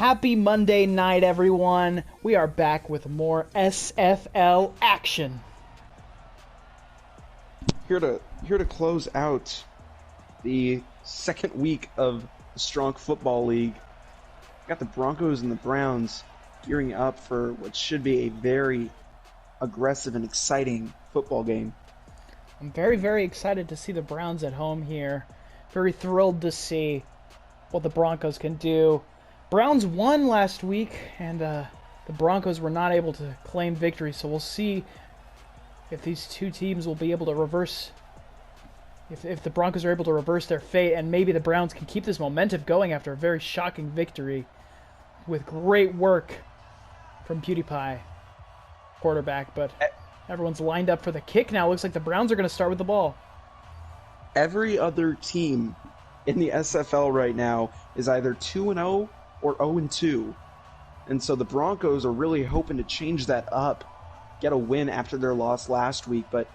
Happy Monday night, everyone. We are back with more SFL action. Here to close out the second week of the Strong Football League. Got the Broncos and the Browns gearing up for what should be a very aggressive and exciting football game. I'm very, very excited to see the Browns at home here. Very thrilled to see what the Broncos can do. Browns won last week, and the Broncos were not able to claim victory, so we'll see if these two teams will be able to reverse, if the Broncos are able to reverse their fate, and maybe the Browns can keep this momentum going after a very shocking victory with great work from PewDiePie, quarterback, but everyone's lined up for the kick now. Looks like the Browns are going to start with the ball. Every other team in the SFL right now is either 2-0 or 0-2. And so the Broncos are really hoping to change that up, get a win after their loss last week, but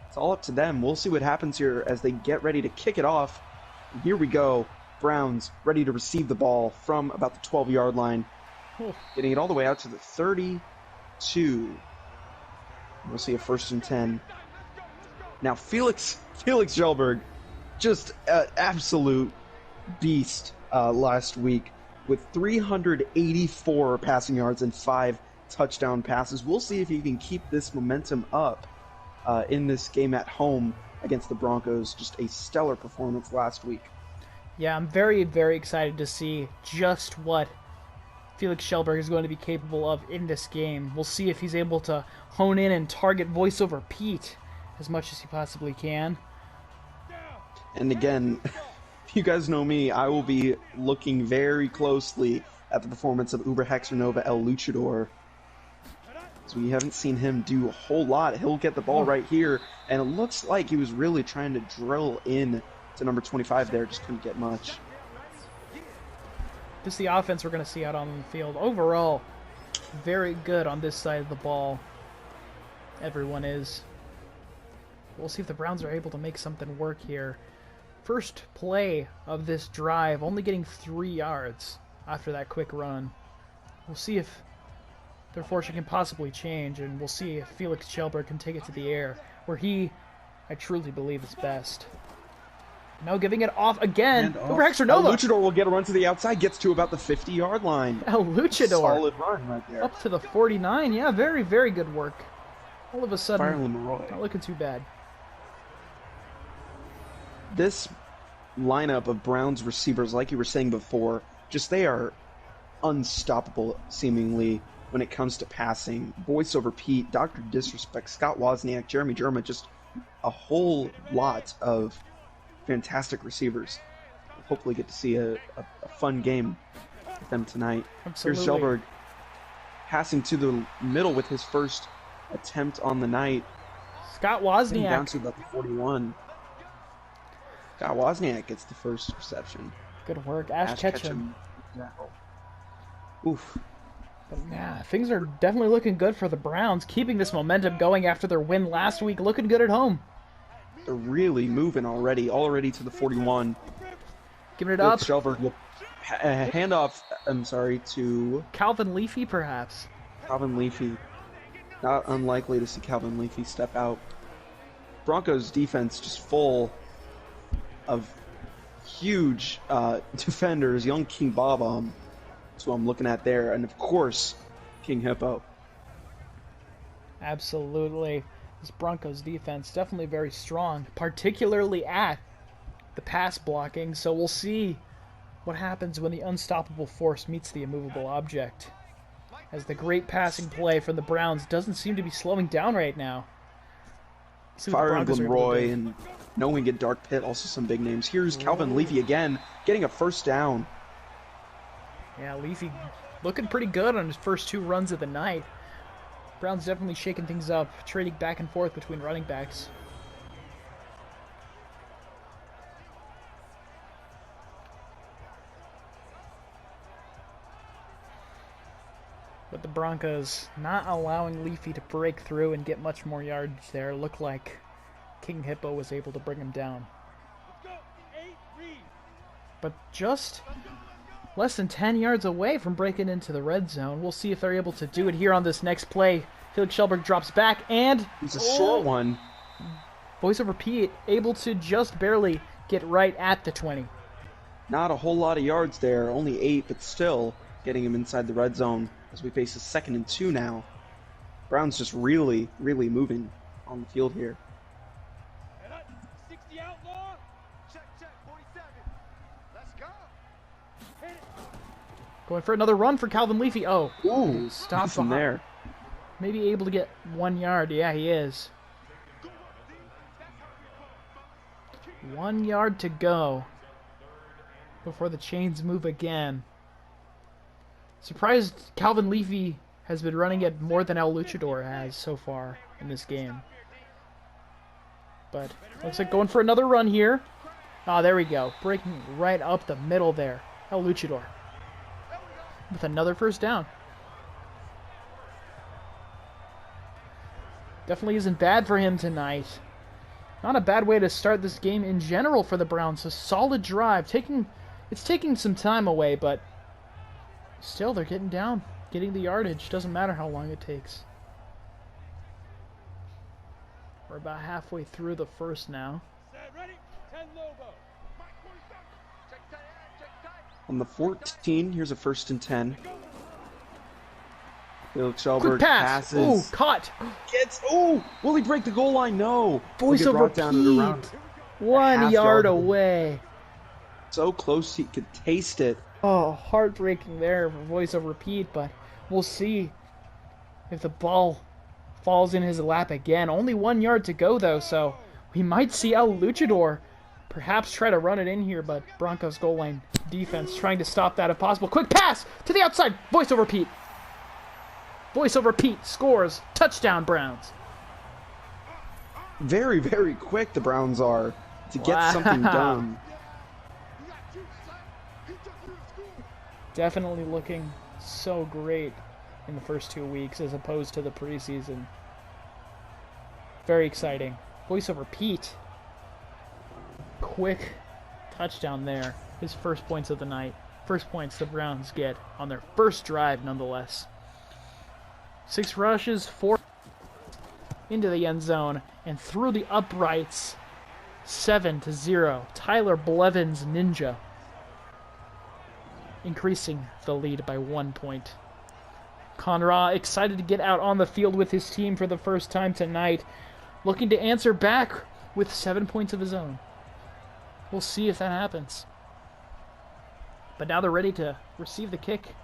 it's all up to them. We'll see what happens here as they get ready to kick it off. And here we go. Browns ready to receive the ball from about the 12-yard line, getting it all the way out to the 32. We'll see a 1st and 10. Now Felix Kjellberg, just an absolute beast last week with 384 passing yards and 5 touchdown passes. We'll see if he can keep this momentum up in this game at home against the Broncos. Just a stellar performance last week. Yeah, I'm very, very excited to see just what Felix Kjellberg is going to be capable of in this game. We'll see if he's able to hone in and target voiceover Pete as much as he possibly can. And again, you guys know me, I will be looking very closely at the performance of Uber Hexer Nova El Luchador. So we haven't seen him do a whole lot. He'll get the ball right here, and it looks like he was really trying to drill in to number 25 there, just couldn't get much. This is the offense we're going to see out on the field. Overall, very good on this side of the ball. Everyone is. We'll see if the Browns are able to make something work here. First play of this drive, only getting 3 yards after that quick run. We'll see if their fortune can possibly change, and we'll see if Felix Kjellberg can take it to the air, where he, I truly believe, is best. Now giving it off again. Uber Hexer Nova. El Luchador will get a run to the outside, gets to about the 50-yard line. El Luchador. Solid run right there. Up to the 49. Yeah, very, very good work. All of a sudden, not looking too bad. This lineup of Browns receivers, like you were saying before, just they are unstoppable, seemingly, when it comes to passing. Voice over Pete, Dr. Disrespect, Scott Wozniak, Jeremy Jerma, just a whole lot of fantastic receivers. Hopefully get to see a fun game with them tonight. Absolutely. Here's Kjellberg passing to the middle with his first attempt on the night. Scott Wozniak. Down to about the 41. Scott Wozniak gets the first reception. Good work. Ash Ketchum. Oof. But yeah, things are definitely looking good for the Browns, keeping this momentum going after their win last week, looking good at home. They're really moving already to the 41. Giving it up. Kjellberg will hand off, to Calvin Leafy, perhaps. Calvin Leafy. Not unlikely to see Calvin Leafy step out. Broncos defense just full of huge defenders. Young King Bob, that's what I'm looking at there. And of course, King Hippo. Absolutely. This Broncos defense definitely very strong, particularly at the pass blocking. So we'll see what happens when the unstoppable force meets the immovable object, as the great passing play from the Browns doesn't seem to be slowing down right now. Fire Emblem Roy and Knowing It Dark Pit, also some big names. Here's Calvin Leafy again, getting a first down. Yeah, Leafy looking pretty good on his first 2 runs of the night. Browns definitely shaking things up, trading back and forth between running backs. But the Broncos not allowing Leafy to break through and get much more yards there. Looked like King Hippo was able to bring him down. But just less than 10 yards away from breaking into the red zone. We'll see if they're able to do it here on this next play. Felix Shelberg drops back, and it's a short one. Voice over Pete able to just barely get right at the 20. Not a whole lot of yards there, only 8, but still getting him inside the red zone as we face a 2nd and 2 now. Browns just really, really moving on the field here. 60 outlaw. Check, 47. Let's go. Going for another run for Calvin Leafy. Oh, Ooh, stop from there. Maybe able to get 1 yard. Yeah, he is. 1 yard to go before the chains move again. Surprised Calvin Leafy has been running it more than El Luchador has so far in this game. But looks like going for another run here. Ah, there we go. Breaking right up the middle there. El Luchador with another first down. Definitely isn't bad for him tonight. Not a bad way to start this game in general for the Browns. A solid drive. It's taking some time away, but still they're getting down. Getting the yardage. Doesn't matter how long it takes. We're about halfway through the first now. On the 14, here's a 1st and 10. Felix Shelberg Quick pass. passes. Ooh, caught. Will he break the goal line? No. Voice over Pete. 1 yard away. So close he could taste it. Oh, heartbreaking there for voice over Pete, but we'll see if the ball falls in his lap again. Only 1 yard to go, though, so we might see El Luchador perhaps try to run it in here, but Broncos goal line defense trying to stop that if possible. Quick pass to the outside. Voice over Pete. Voice over Pete scores. Touchdown, Browns. Very, very quick the Browns are to get something done. Definitely looking so great in the first 2 weeks as opposed to the preseason. Very exciting. Voice over Pete. Quick touchdown there. His first points of the night. First points the Browns get on their first drive, nonetheless. 6 rushes, 4 into the end zone, and through the uprights. 7-0. Tyler Blevins Ninja increasing the lead by 1 point. Conra excited to get out on the field with his team for the first time tonight, looking to answer back with 7 points of his own. We'll see if that happens. But now they're ready to receive the kick.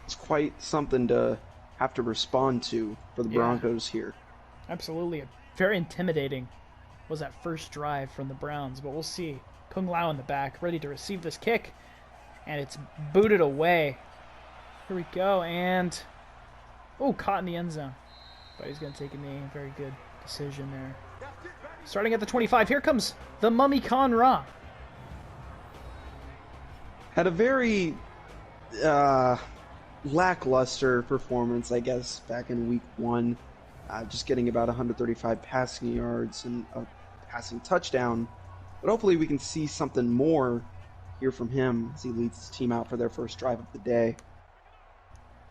It's quite something to have to respond to for the Broncos here. Absolutely. Very intimidating was that first drive from the Browns, but we'll see. Kung Lao in the back, ready to receive this kick, and it's booted away. Here we go, and caught in the end zone. But he's going to take a knee. Very good decision there. Starting at the 25, here comes the Mummy Khan Ra. Had a very lackluster performance, I guess, back in week 1. Just getting about 135 passing yards and a passing touchdown. But hopefully we can see something more here from him as he leads his team out for their first drive of the day.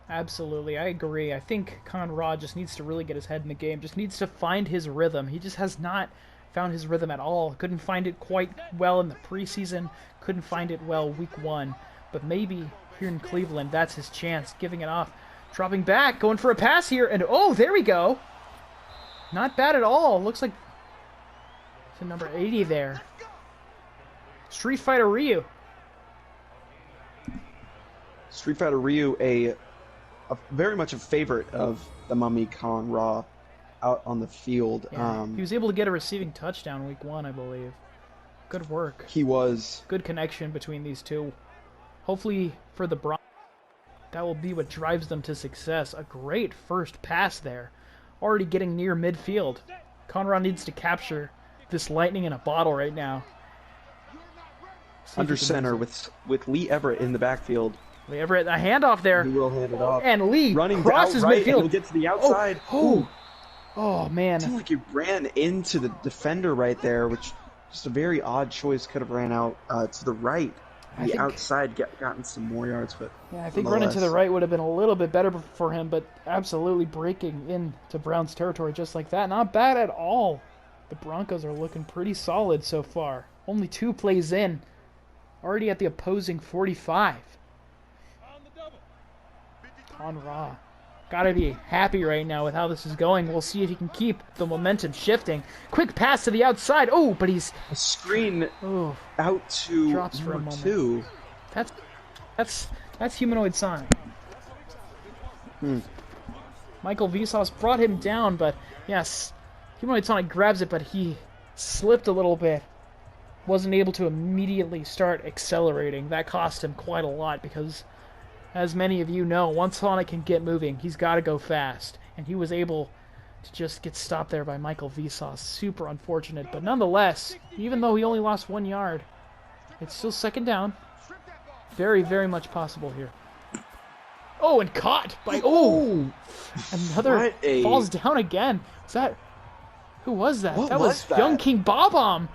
Absolutely, I agree. I think Conrad just needs to really get his head in the game, just needs to find his rhythm. He just has not found his rhythm at all. Couldn't find it quite well in the preseason, couldn't find it well week 1. But maybe here in Cleveland, that's his chance, giving it off. Dropping back, going for a pass here, and there we go. Not bad at all. Looks like to number 80 there. Street Fighter Ryu. Street Fighter Ryu, a very much a favorite of the Mummy Khan Ra out on the field. Yeah, he was able to get a receiving touchdown week 1, I believe. Good work. He was. Good connection between these two. Hopefully for the Broncos, that will be what drives them to success. A great first pass there. Already getting near midfield. Conrad needs to capture this lightning in a bottle right now. Under center with Lee Everett in the backfield. Lee Everett, a handoff there. He will hand it off. And Lee running crosses out right, midfield. And he'll get to the outside. Oh, It man. seemed like he ran into the defender right there, which just a very odd choice. Could have ran out to the right, I the think outside, gotten some more yards, but Yeah, I think running to the nonetheless. right would have been a little bit better for him, but absolutely breaking into Browns territory just like that. Not bad at all. The Broncos are looking pretty solid so far. Only 2 plays in, already at the opposing 45. Con Ra. Gotta be happy right now with how this is going. We'll see if he can keep the momentum shifting. Quick pass to the outside. Oh, but he's... A screen Oh, out to drops for a number moment. 2. That's that's humanoid sign. Michael Vsauce brought him down, but yes, humanoid Sonic grabs it, but he slipped a little bit. Wasn't able to immediately start accelerating. That cost him quite a lot because, as many of you know, once Sonic can get moving, he's got to go fast. And he was able to just get stopped there by Michael Vsauce. Super unfortunate, but nonetheless, even though he only lost 1 yard, it's still second down. Very, very much possible here. Oh, and caught by... Oh! Another What a- falls down again. Is that... Who was that? What That was that? Young King Bob-omb.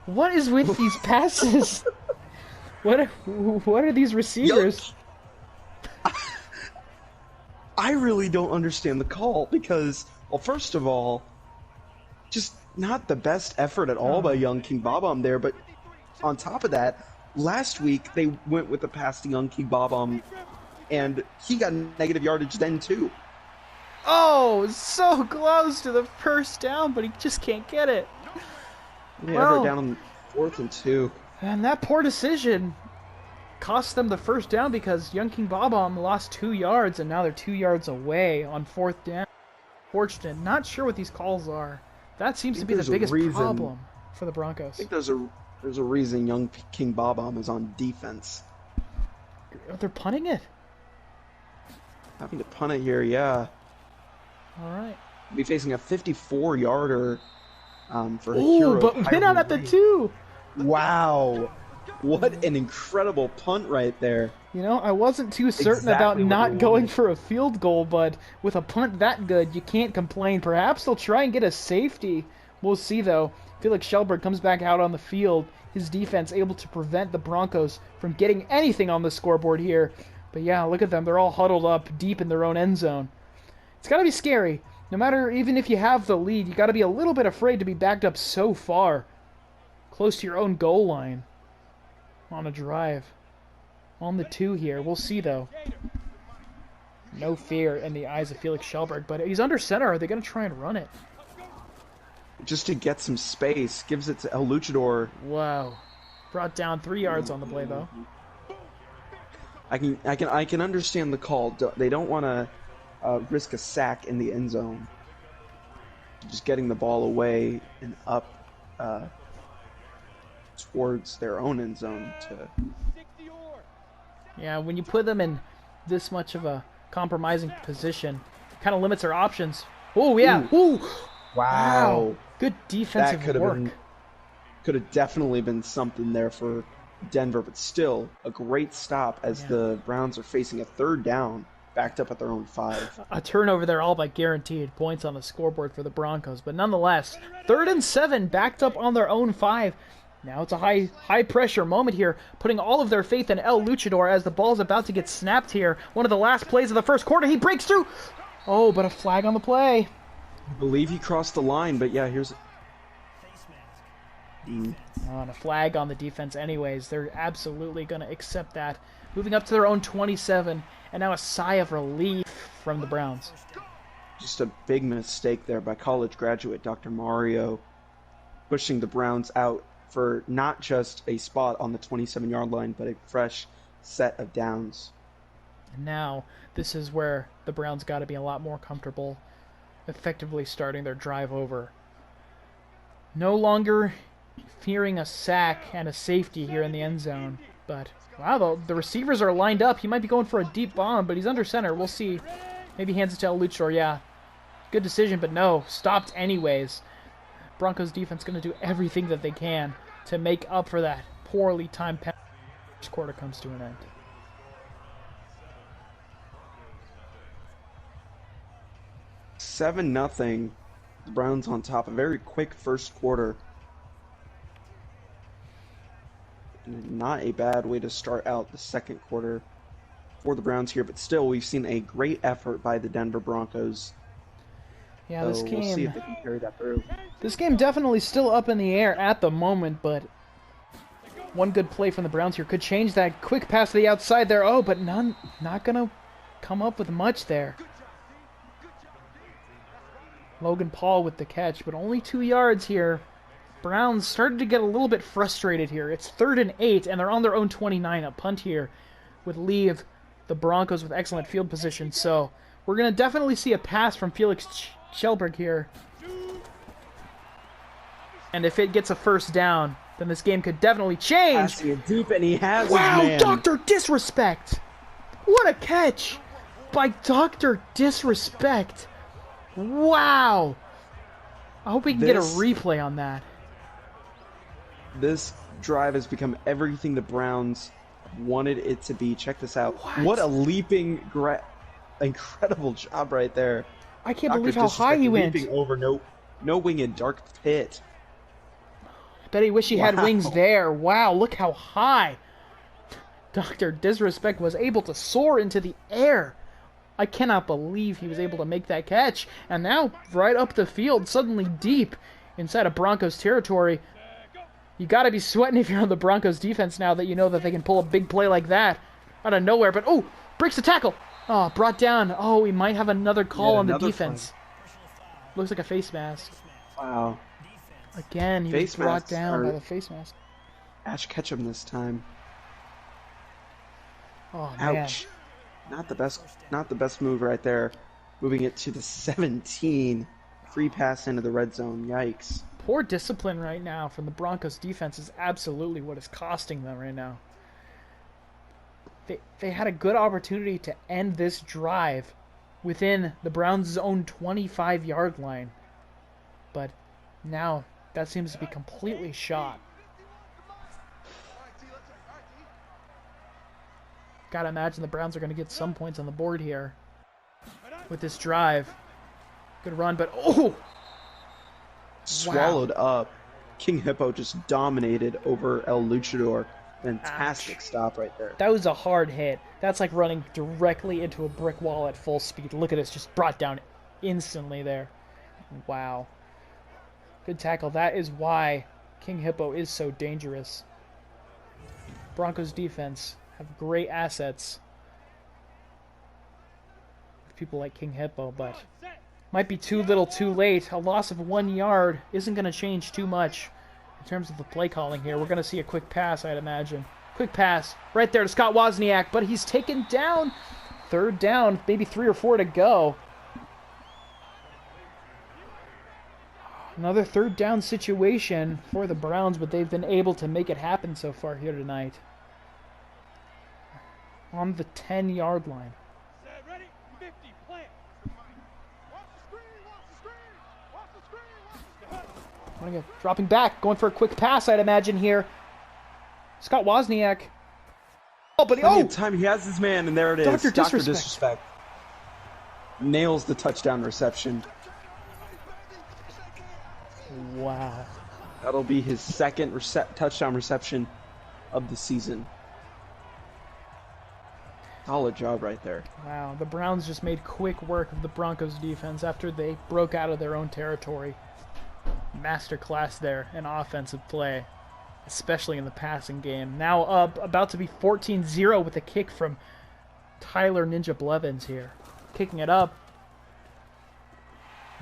What is with these passes? What are these receivers? I really don't understand the call because, well, first of all, just not the best effort at all by Young King Bob-omb there, but on top of that, last week they went with the pass to Young King Bob-omb, and he got negative yardage then too. Oh, so close to the first down, but he just can't get it. Yeah, Well- they're down on 4th and 2. And that poor decision cost them the first down because Young King Bob-omb lost 2 yards, and now they're 2 yards away on 4th down. Fortunate. Not sure what these calls are. That seems to be the there's a biggest reason. problem for the Broncos. I think there's a reason Young King Bob-omb is on defense. They're punting it. Having to punt it here, yeah. All right. Be facing a 54-yarder for Ooh, Hero but win out at the Ray. 2. Wow. What an incredible punt right there. You know, I wasn't too certain Exactly about what not they going wanted. for a field goal, but with a punt that good, you can't complain. Perhaps they'll try and get a safety. We'll see, though. Felix Shelberg comes back out on the field. His defense able to prevent the Broncos from getting anything on the scoreboard here. But yeah, look at them. They're all huddled up deep in their own end zone. It's got to be scary. No matter, even if you have the lead, you got to be a little bit afraid to be backed up so far. Close to your own goal line. On a drive. On the 2 here. We'll see, though. No fear in the eyes of Felix Shelberg, but he's under center. Are they going to try and run it? Just to get some space, gives it to El Luchador. Wow. Brought down 3 yards on the play, though. I can understand the call. They don't want to risk a sack in the end zone. Just getting the ball away and up towards their own end zone to. Yeah, when you put them in this much of a compromising position, kind of limits their options. Oh, yeah. Ooh. Wow. Good defensive That could have work. been, could have definitely been something there for Denver, but still a great stop as the Browns are facing a 3rd down, backed up at their own 5. A turnover there, all but guaranteed points on the scoreboard for the Broncos. But nonetheless, 3rd and 7, backed up on their own 5. Now it's a high pressure moment here, putting all of their faith in El Luchador as the ball's about to get snapped here. One of the last plays of the first quarter. He breaks through. Oh, but a flag on the play. I believe he crossed the line, but yeah, here's. And a flag on the defense anyways. They're absolutely going to accept that. Moving up to their own 27, and now a sigh of relief from the Browns. Just a big mistake there by college graduate Dr. Mario, pushing the Browns out for not just a spot on the 27-yard line, but a fresh set of downs. And now, this is where the Browns got to be a lot more comfortable, effectively starting their drive over. No longer fearing a sack and a safety here in the end zone. But, wow, the receivers are lined up. He might be going for a deep bomb, but he's under center. We'll see. Maybe hands it to El Luchador, yeah. Good decision, but no. Stopped anyways. Broncos defense going to do everything that they can to make up for that poorly timed penalty. First quarter comes to an end. 7-0 The Browns on top. A very quick first quarter. And not a bad way to start out the second quarter for the Browns here, but still, we've seen a great effort by the Denver Broncos. Yeah, So we'll see if they can carry that through. This game definitely still up in the air at the moment, but one good play from the Browns here could change that. Quick pass to the outside there. Oh, but not gonna come up with much there. Logan Paul with the catch, but only 2 yards here. Browns started to get a little bit frustrated here. It's 3rd and 8, and they're on their own 29. A punt here would leave the Broncos with excellent field position. So we're going to definitely see a pass from Felix Shelberg here. And if it gets a first down, then this game could definitely change. Passing it deep, and he has Wow, his man. Dr. Disrespect. What a catch by Dr. Disrespect. Wow. I hope we can get a replay on that. This drive has become everything the Browns wanted it to be. Check this out. What? What a leaping, incredible job right there. I can't Dr. believe how high he went. Leaping over no wing in dark pit. Bet he wish he had Wow. wings there. Wow, look how high Dr. Disrespect was able to soar into the air. I cannot believe he was able to make that catch. And now, right up the field, suddenly deep inside of Broncos territory. You got to be sweating if you're on the Broncos defense now that you know that they can pull a big play like that out of nowhere. But, oh, breaks the tackle. Oh, brought down. Oh, we might have another call on the defense. Looks like a face mask. Wow. Again, he was brought down by the face mask. Ash Ketchum this time. Oh, man. Ouch. Not the best move right there. Moving it to the 17. Free pass into the red zone. Yikes. Poor discipline right now from the Broncos defense is absolutely what is costing them right now. They had a good opportunity to end this drive within the Browns' own 25-yard line. But now that seems to be completely shot. Gotta imagine the Browns are going to get some points on the board here with this drive. Good run, but oh! Swallowed up. King Hippo just dominated over El Luchador. Fantastic Ouch. stop right there. That was a hard hit. That's like running directly into a brick wall at full speed. Look at this, just brought down instantly there. Wow. Good tackle. That is why King Hippo is so dangerous. Broncos defense have great assets. People like King Hippo, but might be too little too late. A loss of 1 yard isn't going to change too much in terms of the play calling here. We're going to see a quick pass, I'd imagine. Quick pass right there to Scott Wozniak, but he's taken down. 3rd down, maybe 3 or 4 to go. Another 3rd down situation for the Browns, but they've been able to make it happen so far here tonight. On the 10-yard line. Ready? 50, plant. Watch the screen. Dropping back, going for a quick pass, I'd imagine here. Scott Wozniak. Oh, but Time he has his man, and there it is. Dr. Disrespect. Nails the touchdown reception. Wow. That'll be his second touchdown reception of the season. Solid job right there. Wow, the Browns just made quick work of the Broncos defense after they broke out of their own territory. Masterclass there in offensive play, especially in the passing game. Now up, about to be 14-0 with a kick from Tyler Ninja Blevins here. Kicking it up.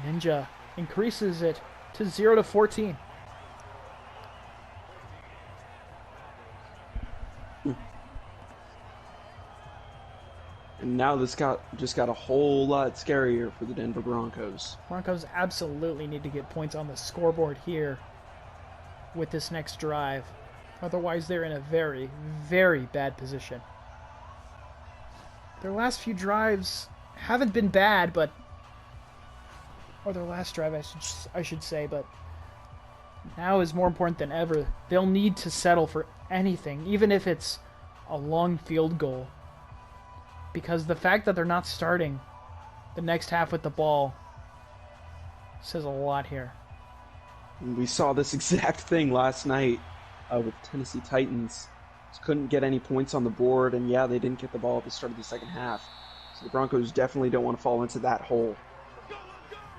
Ninja increases it to 0-14. And now this just got a whole lot scarier for the Denver Broncos. Broncos absolutely need to get points on the scoreboard here with this next drive. Otherwise, they're in a very, very bad position. Their last few drives haven't been bad, but... Or their last drive, I should say, but... Now is more important than ever. They'll need to settle for anything, even if it's a long field goal. Because the fact that they're not starting the next half with the ball Says a lot here. And we saw this exact thing last night with Tennessee Titans. Just couldn't get any points on the board, and yeah, they didn't get the ball at the start of the second half. So the Broncos definitely don't want to fall into that hole.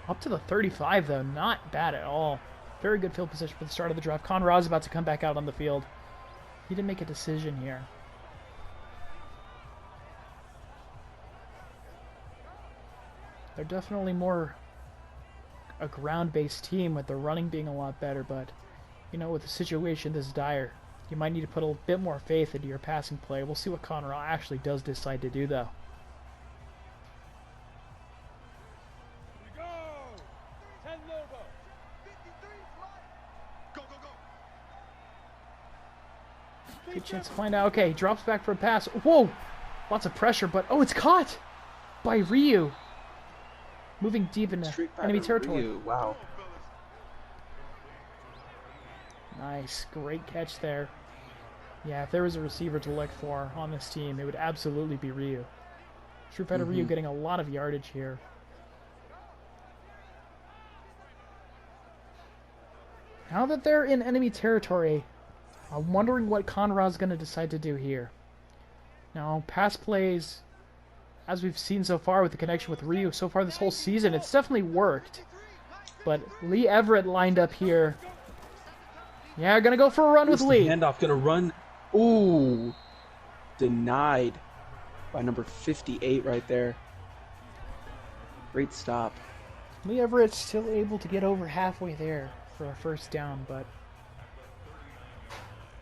Up to the 35, though. Not bad at all. Very good field position for the start of the drive. Conrad's about to come back out on the field. He didn't make a decision here. They're definitely more a ground-based team with the running being a lot better, but, you know, with a situation this dire, you might need to put a bit more faith into your passing play. We'll see what Conrad actually does decide to do, though. Good chance to find out. Okay, drops back for a pass. Whoa! Lots of pressure, but oh, it's caught by Ryu. Moving deep into enemy territory. Ryu. Wow. Nice. Great catch there. Yeah, if there was a receiver to look for on this team, it would absolutely be Ryu. Street Fighter Ryu getting a lot of yardage here. Now that they're in enemy territory, I'm wondering what Conrad's going to decide to do here. Now, pass plays, as we've seen so far with the connection with Ryu, so far this whole season, it's definitely worked. But Lee Everett lined up here. Yeah, going to go for a run with Lee. Handoff going to run. Ooh. Denied by number 58 right there. Great stop. Lee Everett's still able to get over halfway there for a first down, but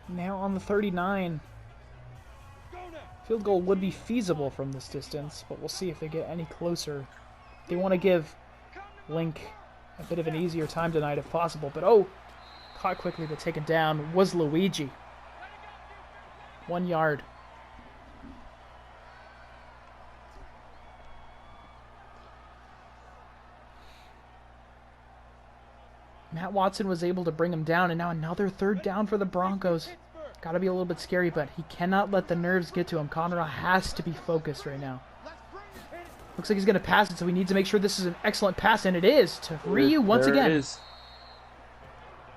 now on the 39. Field goal would be feasible from this distance, but we'll see if they get any closer. They want to give Link a bit of an easier time tonight if possible, but oh, caught quickly but taken down was Luigi. 1 yard. Matt Watson was able to bring him down, and now another third down for the Broncos. Got to be a little bit scary, but he cannot let the nerves get to him. Conrad has to be focused right now. Looks like he's going to pass it, so we need to make sure this is an excellent pass, and it is to Ryu once again. It is.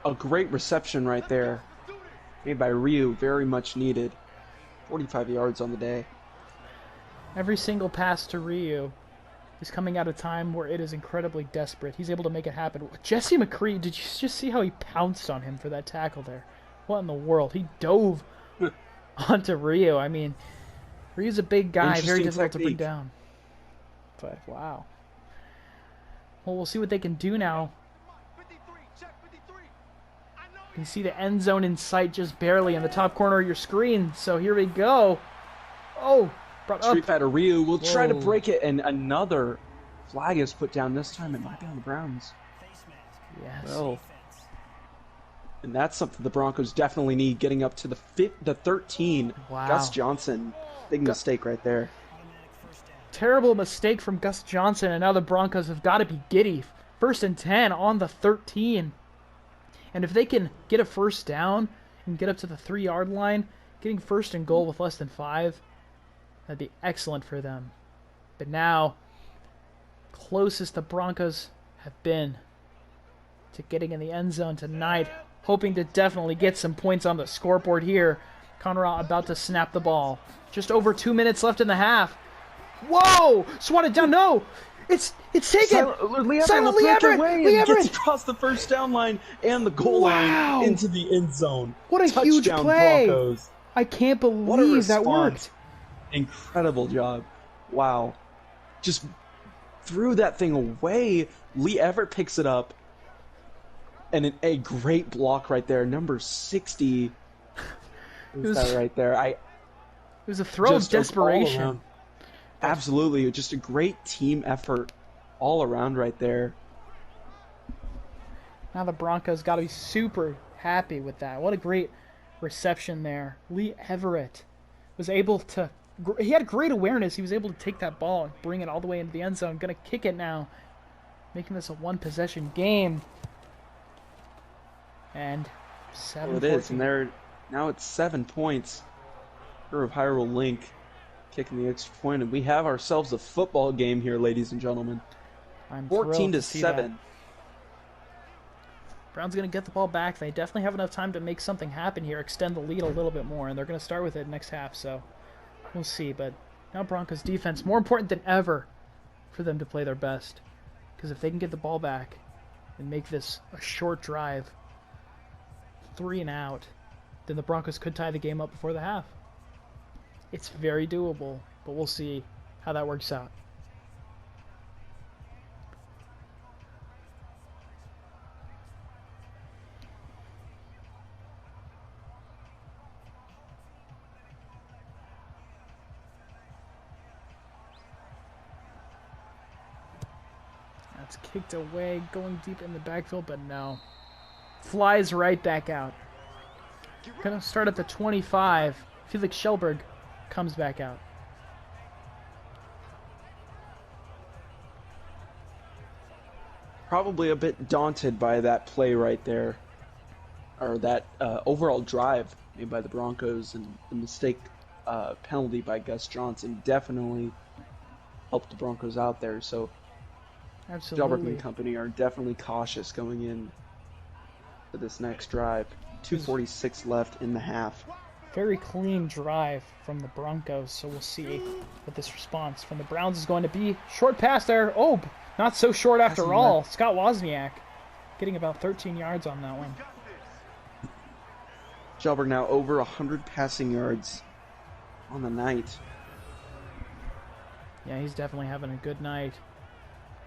A great reception right there. Made by Ryu, very much needed. 45 yards on the day. Every single pass to Ryu is coming at a time where it is incredibly desperate. He's able to make it happen. Jesse McCree, did you just see how he pounced on him for that tackle there? What in the world? He dove onto Ryu. I mean, Ryu's a big guy, very difficult to bring down. But, wow. Well, we'll see what they can do now. You can see the end zone in sight just barely in the top corner of your screen. So here we go. Oh, brought up. Street Fighter Ryu will try to break it, and another flag is put down. This time it might be on the Browns. Yes. Well, and that's something the Broncos definitely need, getting up to the 13. Wow. Gus Johnson, big mistake right there. Terrible mistake from Gus Johnson, and now the Broncos have got to be giddy. 1st and 10 on the 13. And if they can get a first down and get up to the 3-yard line, getting 1st and goal with less than 5, that'd be excellent for them. But now, closest the Broncos have been to getting in the end zone tonight, hoping to definitely get some points on the scoreboard here. Conrad about to snap the ball. Just over 2 minutes left in the half. Whoa! Swatted down. No! It's taken! Silent Lee Everett gets across the first down line and the goal line into the end zone. What a huge play! Broncos. I can't believe that worked. Incredible job. Wow. Just threw that thing away. Lee Everett picks it up. And a great block right there. Number 60. Who's that right there? It was a throw of desperation. Absolutely. Just a great team effort all around right there. Now the Broncos got to be super happy with that. What a great reception there. Lee Everett was able to... He had great awareness. He was able to take that ball and bring it all the way into the end zone. Going to kick it now. Making this a one-possession game. And 7 it is, and now it's 7 points for Hyrule Link kicking the extra point, and we have ourselves a football game here, ladies and gentlemen. I'm 14 to 7. Brown's going to get the ball back. They definitely have enough time to make something happen here, extend the lead a little bit more, and they're going to start with it next half, so we'll see. But now Broncos defense, more important than ever for them to play their best, because if they can get the ball back and make this a short drive, 3 and out, then the Broncos could tie the game up before the half. It's very doable, but we'll see how that works out. That's kicked away, going deep in the backfield, but no. Flies right back out. Gonna start at the 25. Felix Schellberg comes back out. Probably a bit daunted by that play right there, or that overall drive made by the Broncos, and the mistake penalty by Gus Johnson definitely helped the Broncos out there. So Schellberg Absolutely. and company are definitely cautious going in to this next drive. 2:46 left in the half. Very clean drive from the Broncos, so we'll see what this response from the Browns is going to be. Short pass there. Oh, not so short after Passing all. left. Scott Wozniak getting about 13 yards on that one. Schellberg now over 100 passing yards on the night. Yeah, he's definitely having a good night.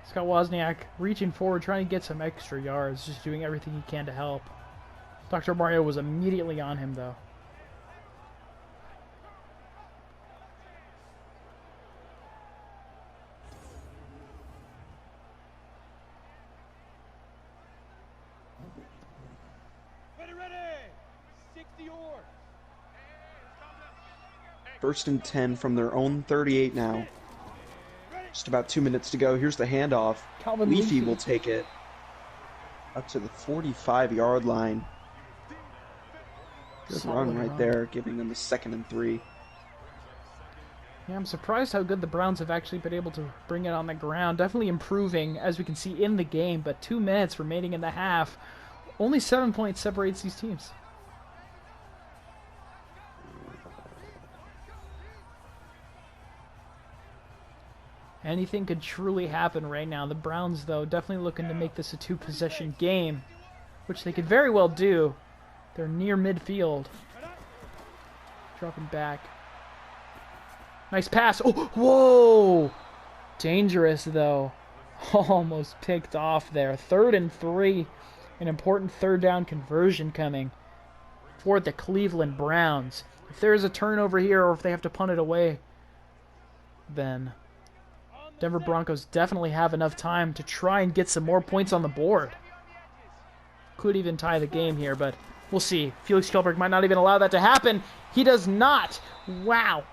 Scott Wozniak reaching forward, trying to get some extra yards, just doing everything he can to help. Dr. Mario was immediately on him, though. Ready. 60 yards. First and 10 from their own 38 now. Just about 2 minutes to go. Here's the handoff. Calvin Leafy Leafy. will take it up to the 45-yard line. Good Solid run right run. there, giving them the 2nd and 3. Yeah, I'm surprised how good the Browns have actually been able to bring it on the ground. Definitely improving, as we can see in the game, but 2 minutes remaining in the half. Only 7 points separates these teams. Anything could truly happen right now. The Browns, though, definitely looking to make this a 2-possession game, which they could very well do. They're near midfield. Dropping back. Nice pass. Oh, whoa! Dangerous, though. Almost picked off there. 3rd and 3. An important 3rd down conversion coming for the Cleveland Browns. If there's a turnover here or if they have to punt it away, then Denver Broncos definitely have enough time to try and get some more points on the board. Could even tie the game here, but we'll see. Felix Schellberg might not even allow that to happen. He does not. Wow.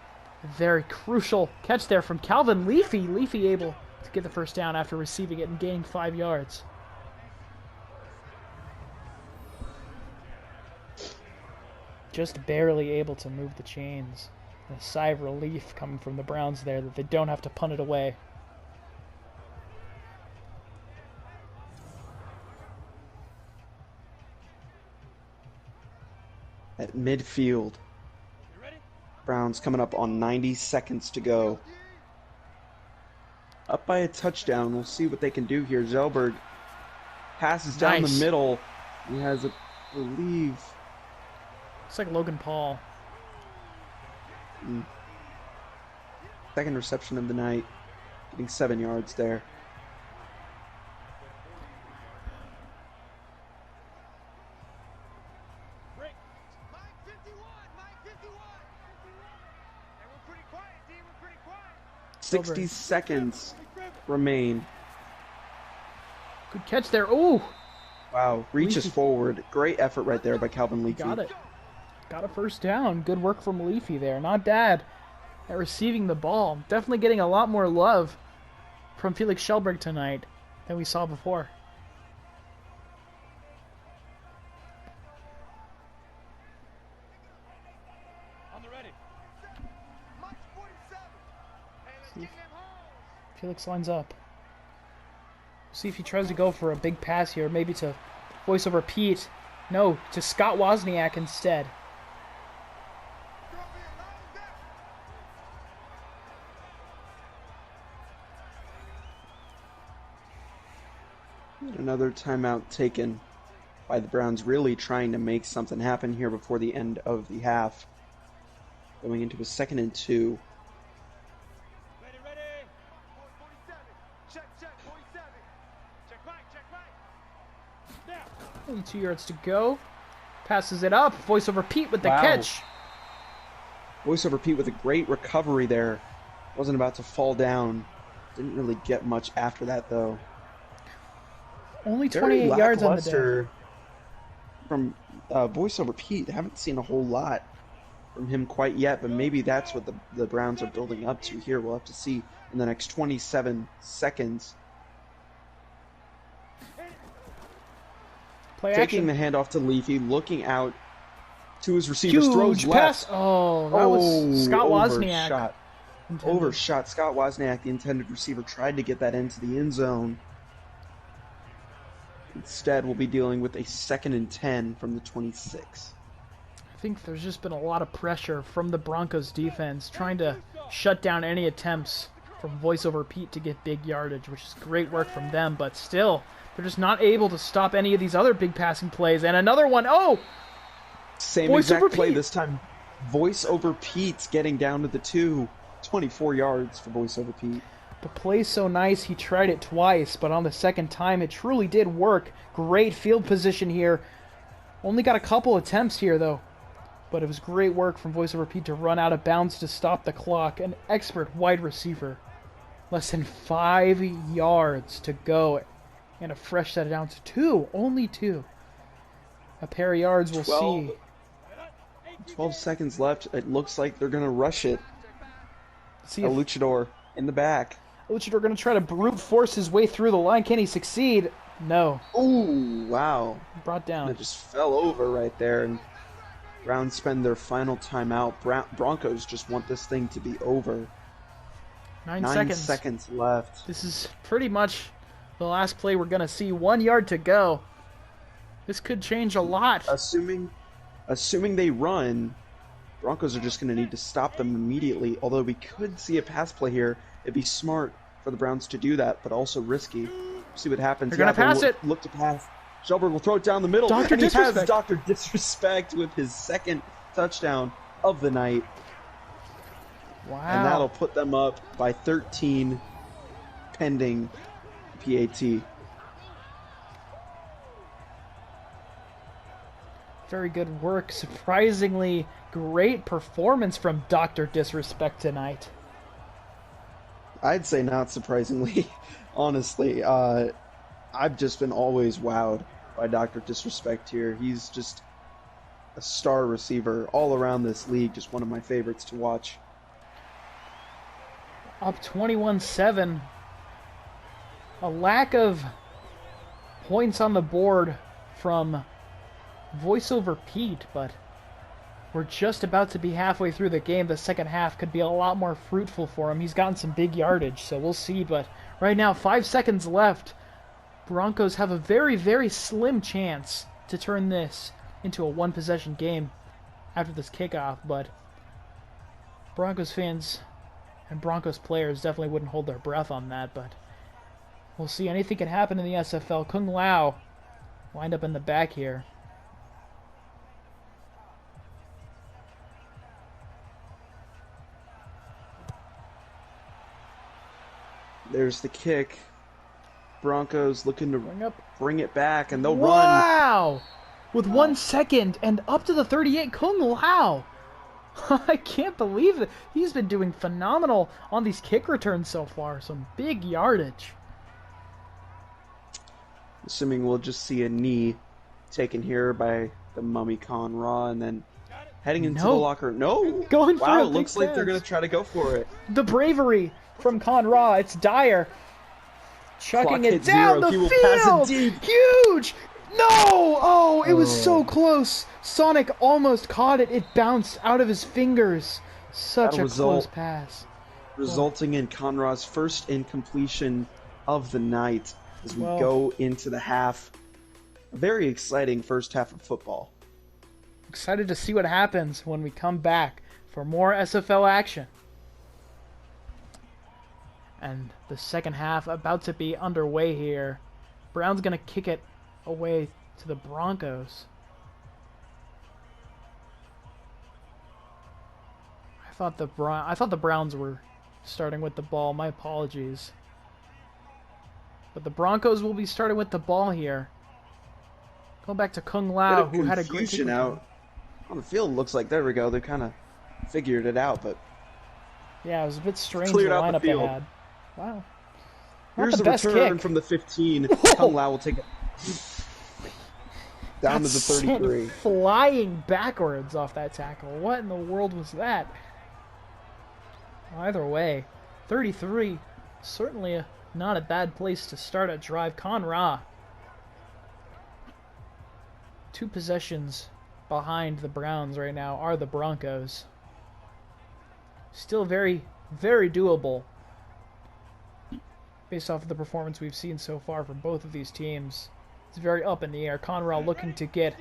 Very crucial catch there from Calvin Leafy. Leafy able to get the first down after receiving it and gaining 5 yards. Just barely able to move the chains. A sigh of relief coming from the Browns there that they don't have to punt it away. At midfield, Browns coming up on 90 seconds to go. Up by a touchdown. We'll see what they can do here. Schellberg passes down Nice. the middle. He has, I believe, It's like Logan Paul. second reception of the night, getting 7 yards there. Break. Mike 51. And we're pretty quiet, D. We're pretty quiet. 60 seconds remain. Good catch there. Ooh! Wow, reaches Leafy. forward. Great effort right there by Calvin Leafy. Got it. Got a first down. Good work from Leafy there. Not bad at receiving the ball. Definitely getting a lot more love from Felix Schellberg tonight than we saw before. On the ready. Mike 47. Hey, let's See get if them home. Felix lines up. See if he tries to go for a big pass here, maybe to Voice over Pete. No, to Scott Wozniak instead. Another timeout taken by the Browns, really trying to make something happen here before the end of the half. Going into a 2nd and 2. Ready, ready. 47. Check, 47. Check right. Now. Only 2 yards to go. Passes it up. Voice over Pete with the Wow. catch. Voice over Pete with a great recovery there. Wasn't about to fall down. Didn't really get much after that, though. Only Very 28 yards on the day. lackluster from Voice over Pete. Haven't seen a whole lot from him quite yet, but maybe that's what the Browns are building up to here. We'll have to see in the next 27 seconds. Play Taking action. the handoff to Leafy, looking out to his receivers, throws Huge left. pass. Oh, that was Scott Wozniak. Overshot. intended. Overshot. Scott Wozniak, the intended receiver, tried to get that into the end zone. Instead, we'll be dealing with a 2nd and 10 from the 26. I think there's just been a lot of pressure from the Broncos defense trying to shut down any attempts from Voice over Pete to get big yardage, which is great work from them, but still, they're just not able to stop any of these other big passing plays. And another one, oh! Same Voice over exact play Pete. this time. Voice over Pete's getting down to the 2. 24 yards for Voice over Pete. The play's so nice, he tried it twice, but on the second time, it truly did work. Great field position here. Only got a couple attempts here, though. But it was great work from Voice over Pete to run out of bounds to stop the clock. An expert wide receiver. Less than 5 yards to go. And a fresh set it down to 2. Only 2. A pair of yards, we'll 12. see. 12 seconds left. It looks like they're going to rush it. See A if luchador in the back. Luchador going to try to brute force his way through the line. Can he succeed? No. Ooh, wow. Brought down. It just fell over right there. And Browns spend their final timeout. Broncos just want this thing to be over. 9 9 seconds. seconds left. This is pretty much the last play we're going to see. 1 yard to go. This could change a lot. Assuming they run, Broncos are just going to need to stop them immediately. Although we could see a pass play here. It'd be smart for the Browns to do that, but also risky. See what happens. They're gonna pass it. Look to pass. Shelburne will throw it down the middle. Dr. And he has Disrespect. Dr. Disrespect with his 2nd touchdown of the night. Wow. And that'll put them up by 13 pending PAT. Very good work. Surprisingly great performance from Dr. Disrespect tonight. I'd say not surprisingly, honestly. I've just been always wowed by Dr. Disrespect here. He's just a star receiver all around this league. Just one of my favorites to watch. Up 21-7. A lack of points on the board from Voice over Pete, but we're just about to be halfway through the game. The second half could be a lot more fruitful for him. He's gotten some big yardage, so we'll see. But right now, 5 seconds left. Broncos have a very, very slim chance to turn this into a one-possession game after this kickoff. But Broncos fans and Broncos players definitely wouldn't hold their breath on that. But we'll see. Anything can happen in the SFL. Kung Lao lined up in the back here. There's the kick. Broncos looking to bring it back, and they'll run. Wow! With 1 second and up to the 38, Kung Lao. I can't believe it. He's been doing phenomenal on these kick returns so far. Some big yardage. Assuming we'll just see a knee taken here by the Mummy Khan Ra, and then heading into the locker. No! Going for wow, a it looks big like they're pass. going to try to go for it. The bravery from Khan Ra. It's Dyer. Chucking Clock it hit down 0. the He will pass field. it deep. Huge! No! Oh, it was so close. Sonic almost caught it. It bounced out of his fingers. Such That'll a close result- pass. Resulting in Conrad's first incompletion of the night as we 12. go into the half. very exciting first half of football. Excited to see what happens when we come back for more SFL action. And the second half about to be underway here. Brown's going to kick it away to the Broncos. I thought the Browns were starting with the ball. My apologies. But the Broncos will be starting with the ball here. Going back to Kung Lao, who had a great kick return. Out on the field. Looks like, there we go, they kind of figured it out, but yeah, it was a bit strange, cleared the out the lineup they field. had. Wow. Here's Not the best return kick. from the 15. Whoa. Kung Lao will take it down to the That's 33. Flying backwards off that tackle. What in the world was that? Either way, 33, certainly not a bad place to start a drive. Conra, 2 possessions behind the Browns right now are the Broncos. Still very, very doable based off of the performance we've seen so far from both of these teams. It's very up in the air. Conra looking to get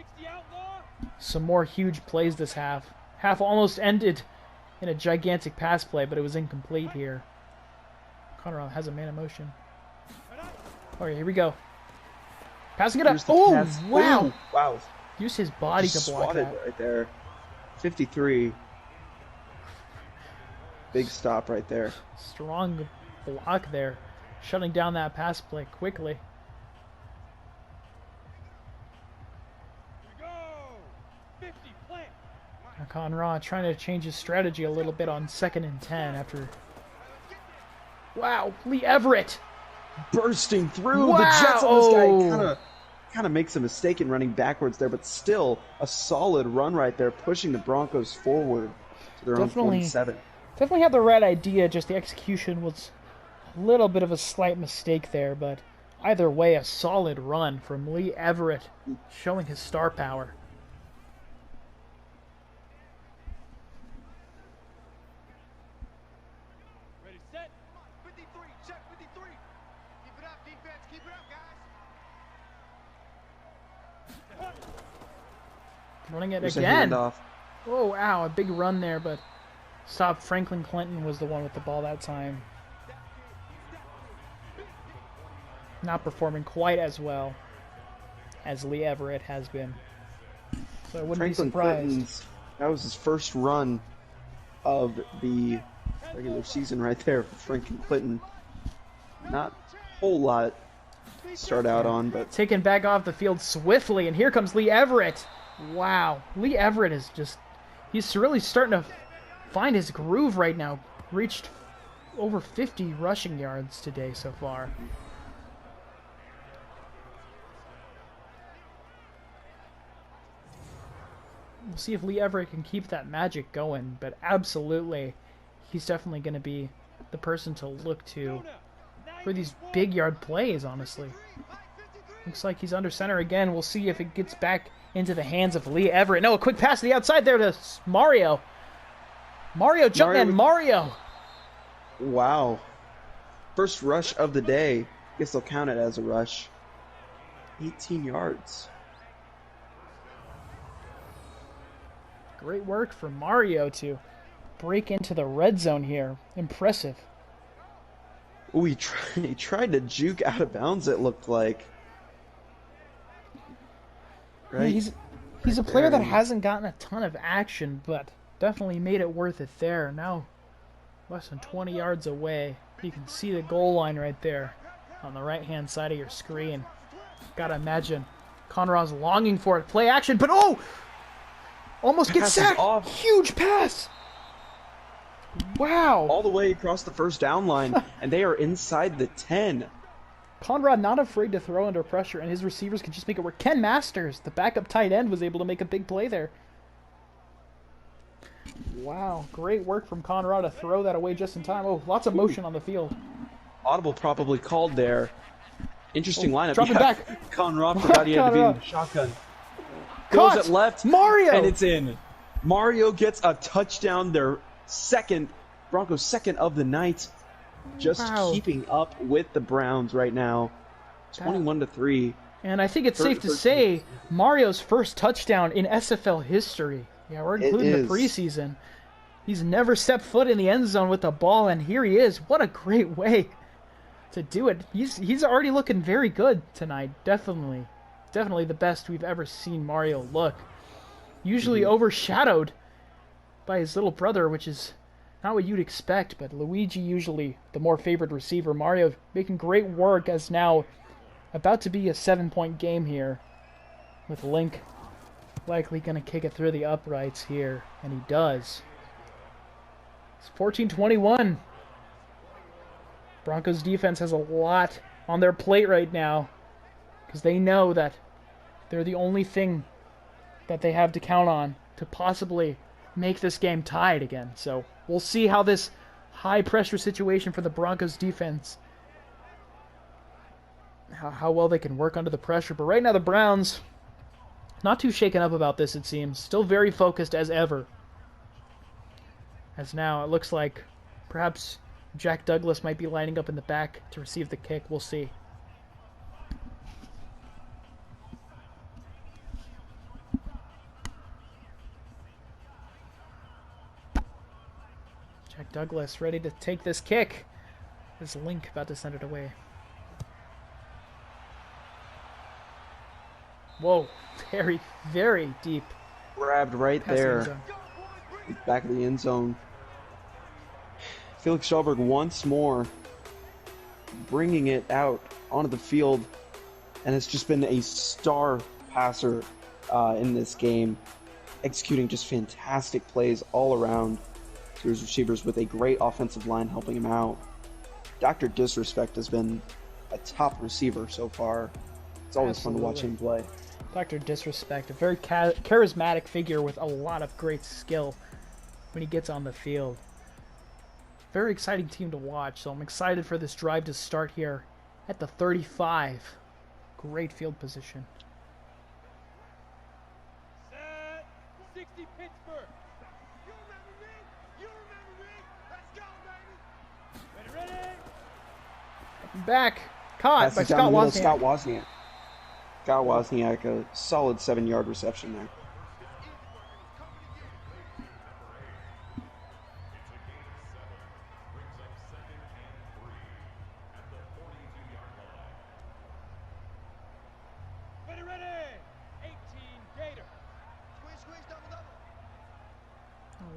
some more huge plays this half. Half almost ended in a gigantic pass play, but it was incomplete here. Conra has a man in motion. All right, here we go. Passing it up. Oh, pass. wow. Ooh, wow. Use his body Just to block swatted that. right there. 53. Big stop right there. Strong block there. Shutting down that pass play quickly. Conra trying to change his strategy a little bit on 2nd and 10 after... Wow, Lee Everett! Bursting through Wow. the Jets on this guy. Kind of makes a mistake in running backwards there, but still a solid run right there, pushing the Broncos forward to their own 47. Definitely had the right idea, just the execution was a little bit of a slight mistake there, but either way, a solid run from Lee Everett, showing his star power. Ready, set. 53, check 53. Keep it up, defense. Keep it up, guys. Running it There's a again. handoff. Oh, ow, a big run there, but stopped. Franklin Clinton was the one with the ball that time. Not performing quite as well as Lee Everett has been. So I wouldn't Franklin be surprised. Clinton's, that was his first run of the regular season right there for Franklin Clinton. Not a whole lot to start out on, but Taken back off the field swiftly, and here comes Lee Everett. Wow. Lee Everett is just... He's really starting to find his groove right now. Reached over 50 rushing yards today so far. We'll see if Lee Everett can keep that magic going, but absolutely, he's definitely going to be the person to look to for these big yard plays, honestly. Looks like he's under center again. We'll see if it gets back into the hands of Lee Everett. No, a quick pass to the outside there to Mario. Jumpman Mario. wow. First rush of the day. Guess they'll count it as a rush. 18 yards. Great work for Mario to break into the red zone here. Impressive. Ooh, he tried to juke out of bounds, it looked like. Right? He's a player that hasn't gotten a ton of action, but definitely made it worth it there. Now, less than 20 yards away. You can see the goal line right there on the right-hand side of your screen. Gotta imagine Conrad's longing for it. Play action, but oh! Almost gets Pass is sacked. off. Huge pass. Wow. All the way across the first down line, and they are inside the 10. Conrad not afraid to throw under pressure, and his receivers can just make it work. Ken Masters, the backup tight end, was able to make a big play there. Wow, great work from Conrad to throw that away just in time. Oh, lots of motion on the field. Audible probably called there. Interesting lineup. drop it back. Conrad forgot he had to be in the shotgun. Caught. Goes it left. Mario. And it's in. Mario gets a touchdown. Their Broncos' second of the night. Just Wow. keeping up with the Browns right now. 21-3. And I think it's safe to say Mario's first touchdown in SFL history. Yeah, we're including the preseason. He's never stepped foot in the end zone with the ball, and here he is. What a great way to do it. He's already looking very good tonight. Definitely the best we've ever seen Mario look. Usually overshadowed by his little brother, which is not what you'd expect, but Luigi usually the more favored receiver. Mario making great work, as now about to be a 7-point game here, with Link likely going to kick it through the uprights here, and he does. It's 14-21. Broncos defense has a lot on their plate right now, because they know that they're the only thing that they have to count on to possibly make this game tied again. So we'll see how this high-pressure situation for the Broncos defense, how well they can work under the pressure. But right now the Browns, not too shaken up about this, it seems. Still very focused as ever. As now it looks like perhaps Jack Douglas might be lining up in the back to receive the kick. We'll see. Jack Douglas ready to take this kick. Is Link about to send it away? Whoa, very, very deep. Grabbed right there. Back of the end zone. Felix Schellberg once more bringing it out onto the field, and has just been a star passer in this game, executing just fantastic plays all around to his receivers with a great offensive line helping him out. Dr. Disrespect has been a top receiver so far. It's always fun to watch him play. Dr. Disrespect, a very charismatic figure with a lot of great skill when he gets on the field. Very exciting team to watch, so I'm excited for this drive to start here at the 35. Great field position. Set. 60 Pittsburgh. You remember me? You remember me? Let's go, baby. Ready? Back. Caught by Scott Wozniak. Scott Wozniak, a solid 7-yard reception there.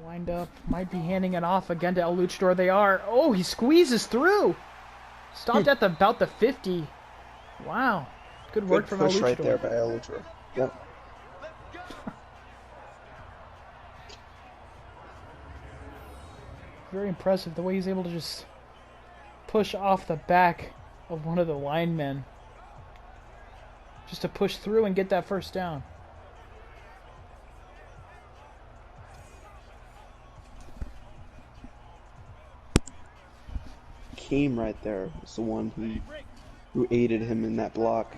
Wind up. Might be handing it off again to El Luchador. They are. Oh, he squeezes through. Stopped at about the 50. Wow. Good work from El Luchador. Right there by El Luchador. Yep. Very impressive the way he's able to just push off the back of one of the linemen. Just to push through and get that first down. Keem right there was the one who aided him in that block.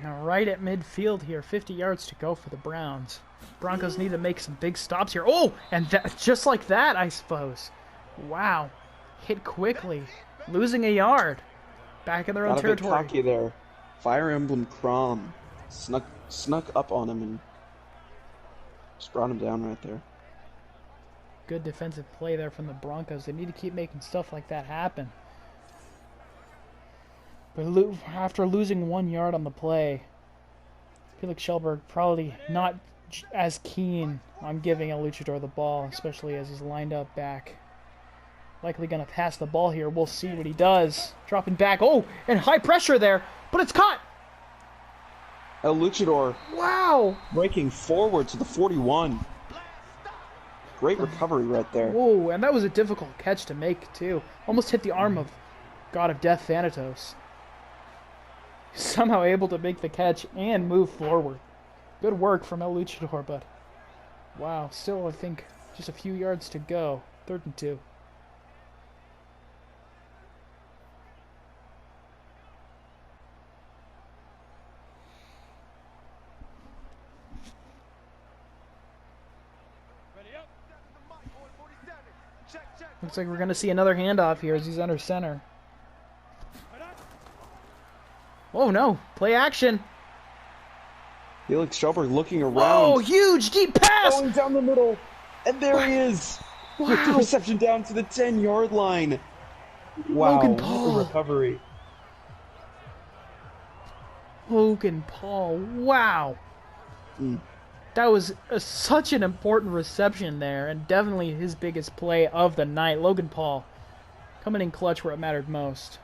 Now right at midfield here, 50 yards to go for the Browns. Broncos need to make some big stops here. Oh, and that, just like that, I suppose. Wow. Hit quickly. Losing a yard. Back in their own territory. A bit cocky there. Fire Emblem Crom snuck up on him and just brought him down right there. Good defensive play there from the Broncos. They need to keep making stuff like that happen. But after losing 1 yard on the play, Felix Schellberg probably not as keen on giving El Luchador the ball, especially as he's lined up back. Likely going to pass the ball here. We'll see what he does. Dropping back. Oh, and high pressure there, but it's caught. El Luchador. Wow. Breaking forward to the 41. Great recovery right there. Whoa, and that was a difficult catch to make, too. Almost hit the arm of God of Death, Thanatos. Somehow able to make the catch and move forward. Good work from El Luchador, but wow, still I think just a few yards to go. 3rd and 2. Looks like we're going to see another handoff here as he's under center. Oh no, play action. Felix Shelberg looking around. Oh, huge deep pass. Going down the middle. And there he is. With the Wow. reception down to the 10-yard line. Wow, Logan what Paul. a recovery. Logan Paul, wow. That was such an important reception there, and definitely his biggest play of the night. Logan Paul coming in clutch where it mattered most.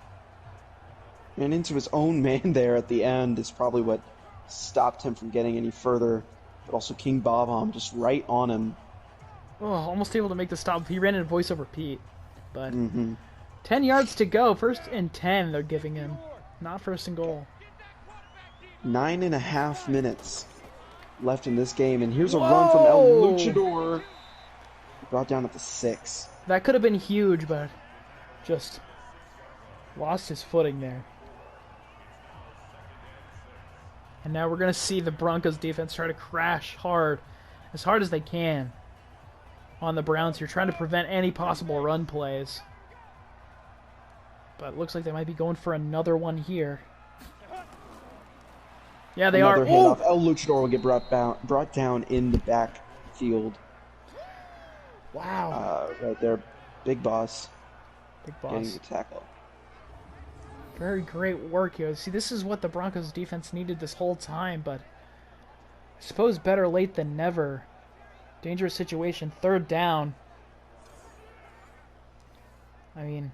And into his own man there at the end is probably what stopped him from getting any further. But also King Bob just right on him. Oh, almost able to make the stop. He ran into voice over Pete. But 10 yards to go. 1st and 10 they're giving him. Not 1st and goal. 9.5 minutes left in this game. And here's a run from El Luchador. Brought down at the 6. That could have been huge, but just lost his footing there. And now we're going to see the Broncos defense try to crash hard as they can on the Browns here, trying to prevent any possible run plays. But it looks like they might be going for another one here. Yeah, they Another are. handoff. El Luchador will get brought down in the backfield. Wow. Right there. Big Boss. Big Getting boss. the tackle. Very great work here. See, this is what the Broncos defense needed this whole time, but I suppose better late than never. Dangerous situation. 3rd down. I mean,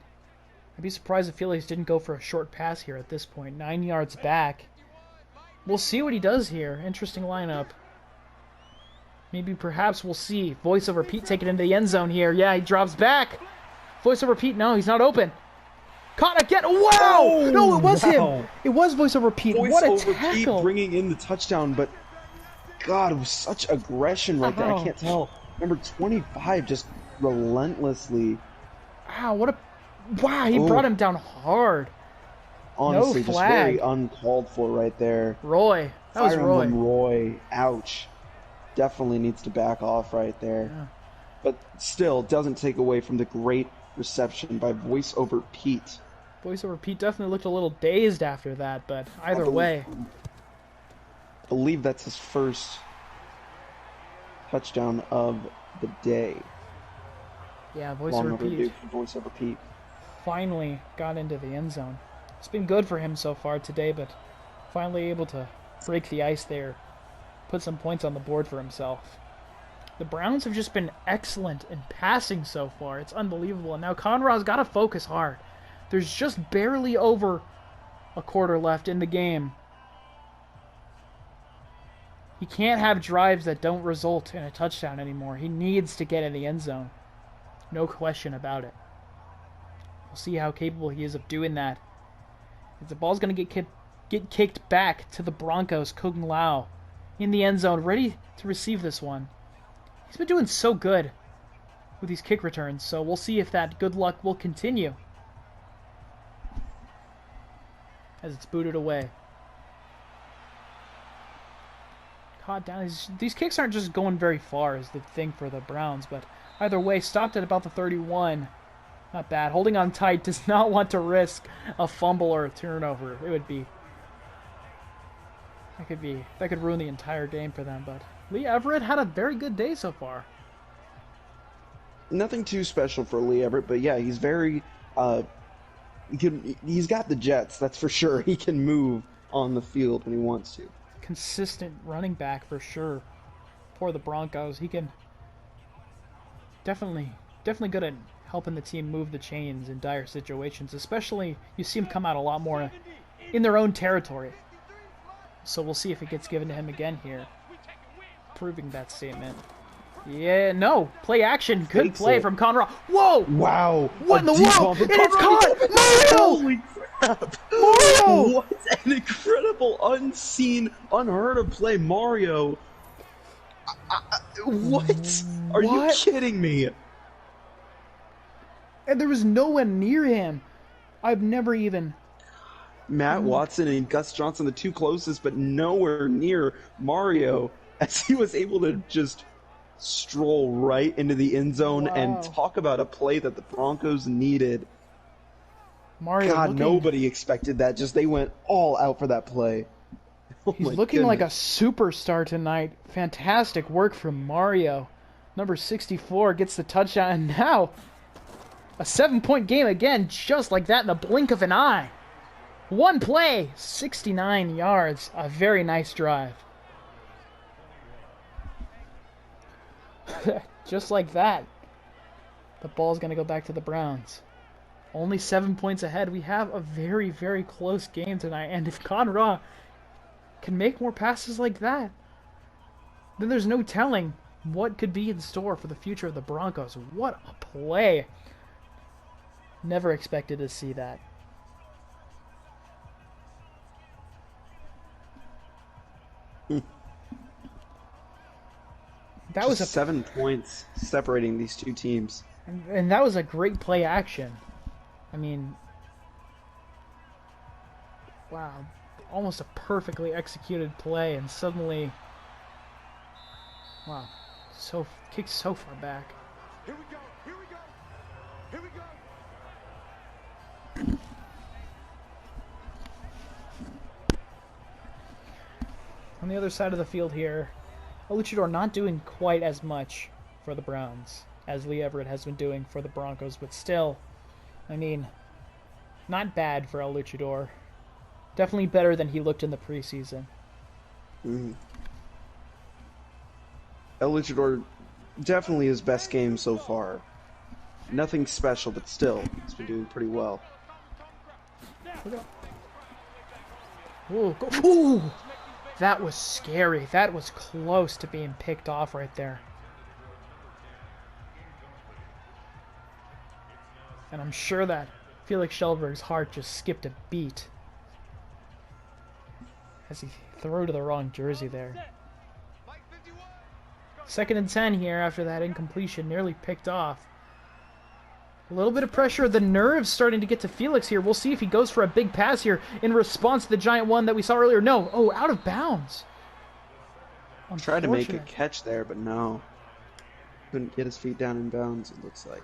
I'd be surprised if Felix didn't go for a short pass here at this point. 9 yards back. We'll see what he does here. Interesting lineup. Maybe perhaps we'll see voice over Pete take it into the end zone here. Yeah, he drops back. Voice over Pete. No, he's not open. Caught again. Wow! Oh, No, it was wow. him. It was voice over Pete. Voice What a over tackle. Pete bringing in the touchdown, but God, it was such aggression right there. I can't tell. Number 25 just relentlessly. Wow, what a... Wow, he brought him down hard. Honestly, No just flag. very uncalled for right there. Roy. That was Fire Roy. Emblem Roy. Ouch. Definitely needs to back off right there. Yeah. But still, doesn't take away from the great reception by voice over Pete. Voice over Pete definitely looked a little dazed after that, but either way. I believe that's his first touchdown of the day. Yeah, voice Long over overdue Pete for voice over Pete. finally got into the end zone. It's been good for him so far today, but finally able to break the ice there. Put some points on the board for himself. The Browns have just been excellent in passing so far. It's unbelievable. And now Conrad's got to focus hard. There's just barely over a quarter left in the game. He can't have drives that don't result in a touchdown anymore. He needs to get in the end zone. No question about it. We'll see how capable he is of doing that. If the ball's going to get kicked back to the Broncos, Kung Lao in the end zone, ready to receive this one. He's been doing so good with these kick returns, so we'll see if that good luck will continue as it's booted away. Caught down. These kicks aren't just going very far is the thing for the Browns, but either way, stopped at about the 31. Not bad. Holding on tight, does not want to risk a fumble or a turnover. It would be... That could ruin the entire game for them, but Lee Everett had a very good day so far. Nothing too special for Lee Everett, but yeah, he's very... he's got the jets, that's for sure. He can move on the field when he wants to. Consistent running back for sure for the Broncos. He can definitely good at helping the team move the chains in dire situations, especially you see him come out a lot more in their own territory. So we'll see if it gets given to him again here, proving that statement. Yeah, no, play action, good Takes play it. from Conrad. Whoa! Wow! What in the deep world? ball for And it's Conrad. caught! Mario! Holy crap! Mario! What an incredible, unseen, unheard of play, Mario! What? Are you What? kidding me? And there was no one near him. I've never even... Matt Watson and Gus Johnson, the two closest, but nowhere near Mario, as he was able to just stroll right into the end zone and Wow. talk about a play that the Broncos needed. Mario God, looking, nobody expected that. Just they went all out for that play. Oh he's my looking like a goodness. superstar tonight. Fantastic work from Mario. Number 64 gets the touchdown, and now a 7-point game again, just like that in the blink of an eye. One play, 69 yards. A very nice drive. Just like that. The ball's going to go back to the Browns. Only 7 points ahead. We have a very, very close game tonight. And if Conra can make more passes like that, then there's no telling what could be in store for the future of the Broncos. What a play. Never expected to see that. That was Just 7 points separating these two teams. and that was a great play action. I mean, wow, almost a perfectly executed play, and suddenly, wow, kicked so far back. Here we go. Here we go. Here we go. On the other side of the field here, Luchador not doing quite as much for the Browns as Lee Everett has been doing for the Broncos, but still, I mean, not bad for El Luchador. Definitely better than he looked in the preseason. El Luchador, definitely his best game so far. Nothing special, but still, he's been doing pretty well. Ooh, go. Ooh! That was scary. That was close to being picked off right there. And I'm sure that Felix Shelberg's heart just skipped a beat as he threw to the wrong jersey there. Mike 51. 2nd and 10 here after that incompletion, nearly picked off. A little bit of pressure, the nerves starting to get to Felix here. We'll see if he goes for a big pass here in response to the giant one that we saw earlier. No, oh, out of bounds. Tried to make a Unfortunate. catch there, but no. Couldn't get his feet down in bounds, it looks like.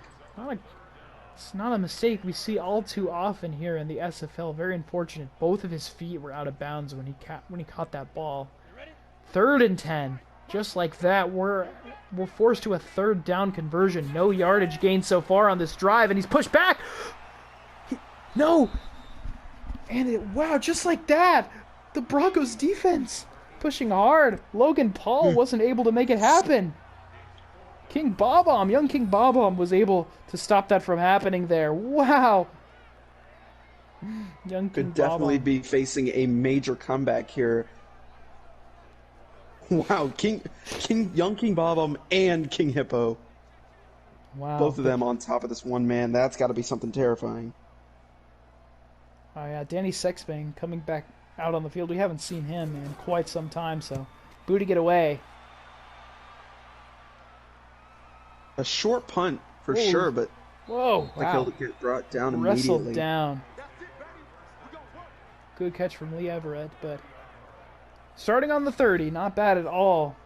It's not a mistake we see all too often here in the SFL. Very unfortunate. Both of his feet were out of bounds when he caught that ball. 3rd and 10. Just like that, we're forced to a 3rd down conversion. No yardage gain so far on this drive, and he's pushed back. No! And wow, just like that, the Broncos defense pushing hard. Logan Paul wasn't able to make it happen. Young King Bob-omb was able to stop that from happening there. Wow. Young King Could definitely Bob-omb. be facing a major comeback here. Wow, Young King Bob-omb and King Hippo. Wow. Both of them on top of this one man. That's got to be something terrifying. Oh yeah, Danny Sexbang coming back out on the field. We haven't seen him in quite some time, so boo to get away. A short punt for Ooh. sure, but Whoa, like wow. he'll get brought down Wrestled immediately. down. That's it, baby. We're going to work. Good catch from Lee Everett, but starting on the 30, not bad at all.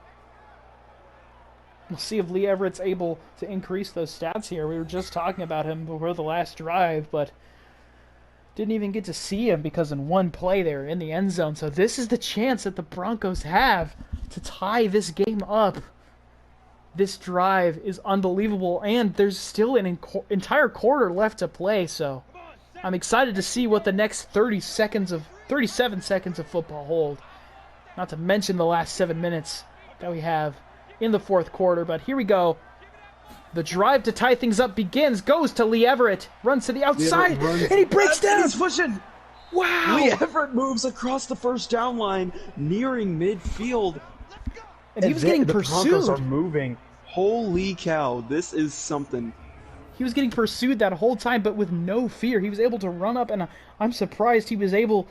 We'll see if Lee Everett's able to increase those stats here. We were just talking about him before the last drive, but didn't even get to see him because in one play they were in the end zone. So this is the chance that the Broncos have to tie this game up. This drive is unbelievable, and there's still an entire quarter left to play, so I'm excited to see what the next 37 seconds of football hold. Not to mention the last 7 minutes that we have in the 4th quarter, but here we go. The drive to tie things up begins, goes to Lee Everett, runs to the outside, and he breaks down. He's pushing. Wow! Lee Everett moves across the 1st down line, nearing midfield. And he was getting The Broncos are pursued. moving. Holy cow, this is something. He was getting pursued that whole time, but with no fear. He was able to run up, and I'm surprised he was able...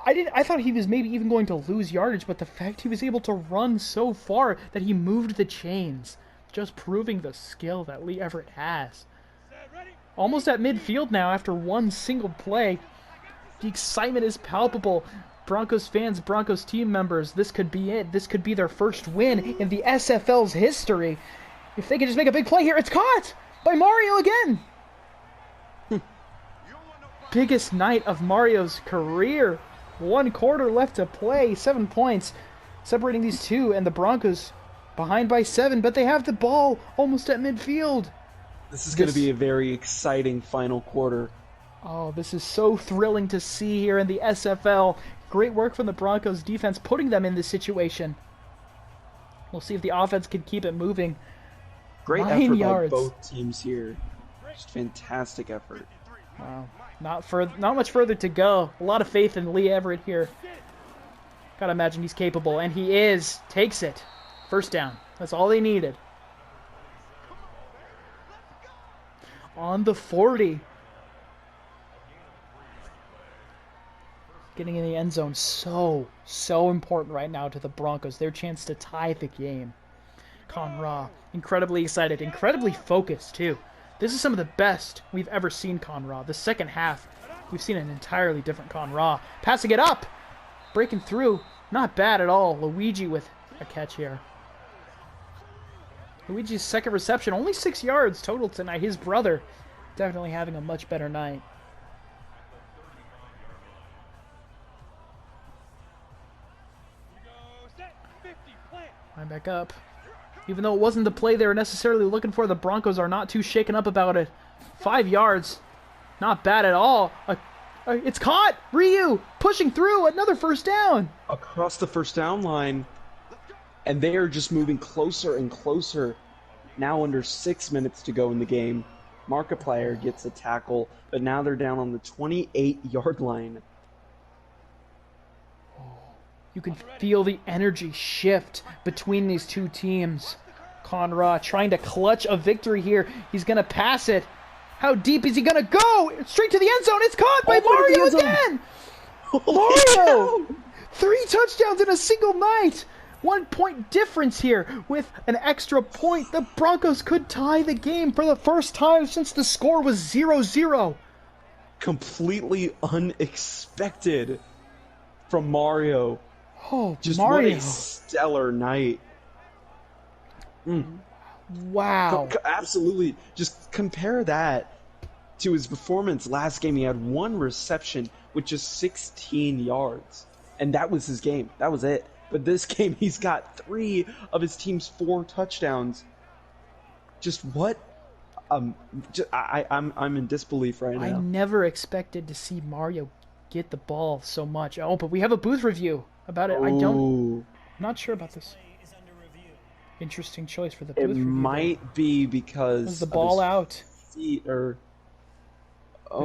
I thought he was maybe even going to lose yardage, but the fact he was able to run so far that he moved the chains, just proving the skill that Lee Everett has. Almost at midfield now after one single play. The excitement is palpable. Broncos fans, Broncos team members, this could be it. This could be their first win in the SFL's history. If they could just make a big play here, it's caught by Mario again. biggest night of Mario's career. 1 quarter left to play. 7 points separating these two, and the Broncos behind by 7, but they have the ball almost at midfield. This is going to be a very exciting final quarter. Oh, this is so thrilling to see here in the SFL. Great work from the Broncos defense putting them in this situation. We'll see if the offense can keep it moving. Great 9 effort yards. by both teams here. Just fantastic effort. Wow. Not much further to go. A lot of faith in Lee Everett here. Gotta imagine he's capable, and he is. Takes it. First down. That's all they needed. On the 40. Getting in the end zone so important right now to the Broncos. Their chance to tie the game. Conra, incredibly excited, incredibly focused too. This is some of the best we've ever seen Conra. The second half, we've seen an entirely different Conra. Passing it up, breaking through, not bad at all. Luigi with a catch here. Luigi's second reception, only 6 yards total tonight. His brother definitely having a much better night. Line back up. Even though it wasn't the play they were necessarily looking for, the Broncos are not too shaken up about it. 5 yards. Not bad at all. It's caught! Ryu pushing through. Another first down. Across the first down line. And they are just moving closer and closer. Now under 6 minutes to go in the game. Markiplier gets a tackle, but now they're down on the 28-yard line. You can feel the energy shift between these two teams. Conra trying to clutch a victory here. He's going to pass it. How deep is he going to go? Straight to the end zone. It's caught by Mario again. Mario! 3 touchdowns in a single night. 1 point difference here. With an extra point, the Broncos could tie the game for the first time since the score was 0-0. Completely unexpected from Mario. Oh, just Mario. What a stellar night. Wow. Absolutely. Just compare that to his performance last game. He had 1 reception with just 16 yards. And that was his game. That was it. But this game, he's got 3 of his team's 4 touchdowns. Just what? I'm in disbelief right now. I never expected to see Mario get the ball so much. Oh, but we have a booth review about it. I'm not sure about this. Interesting choice for the booth review. It might be because was the ball out? Feet or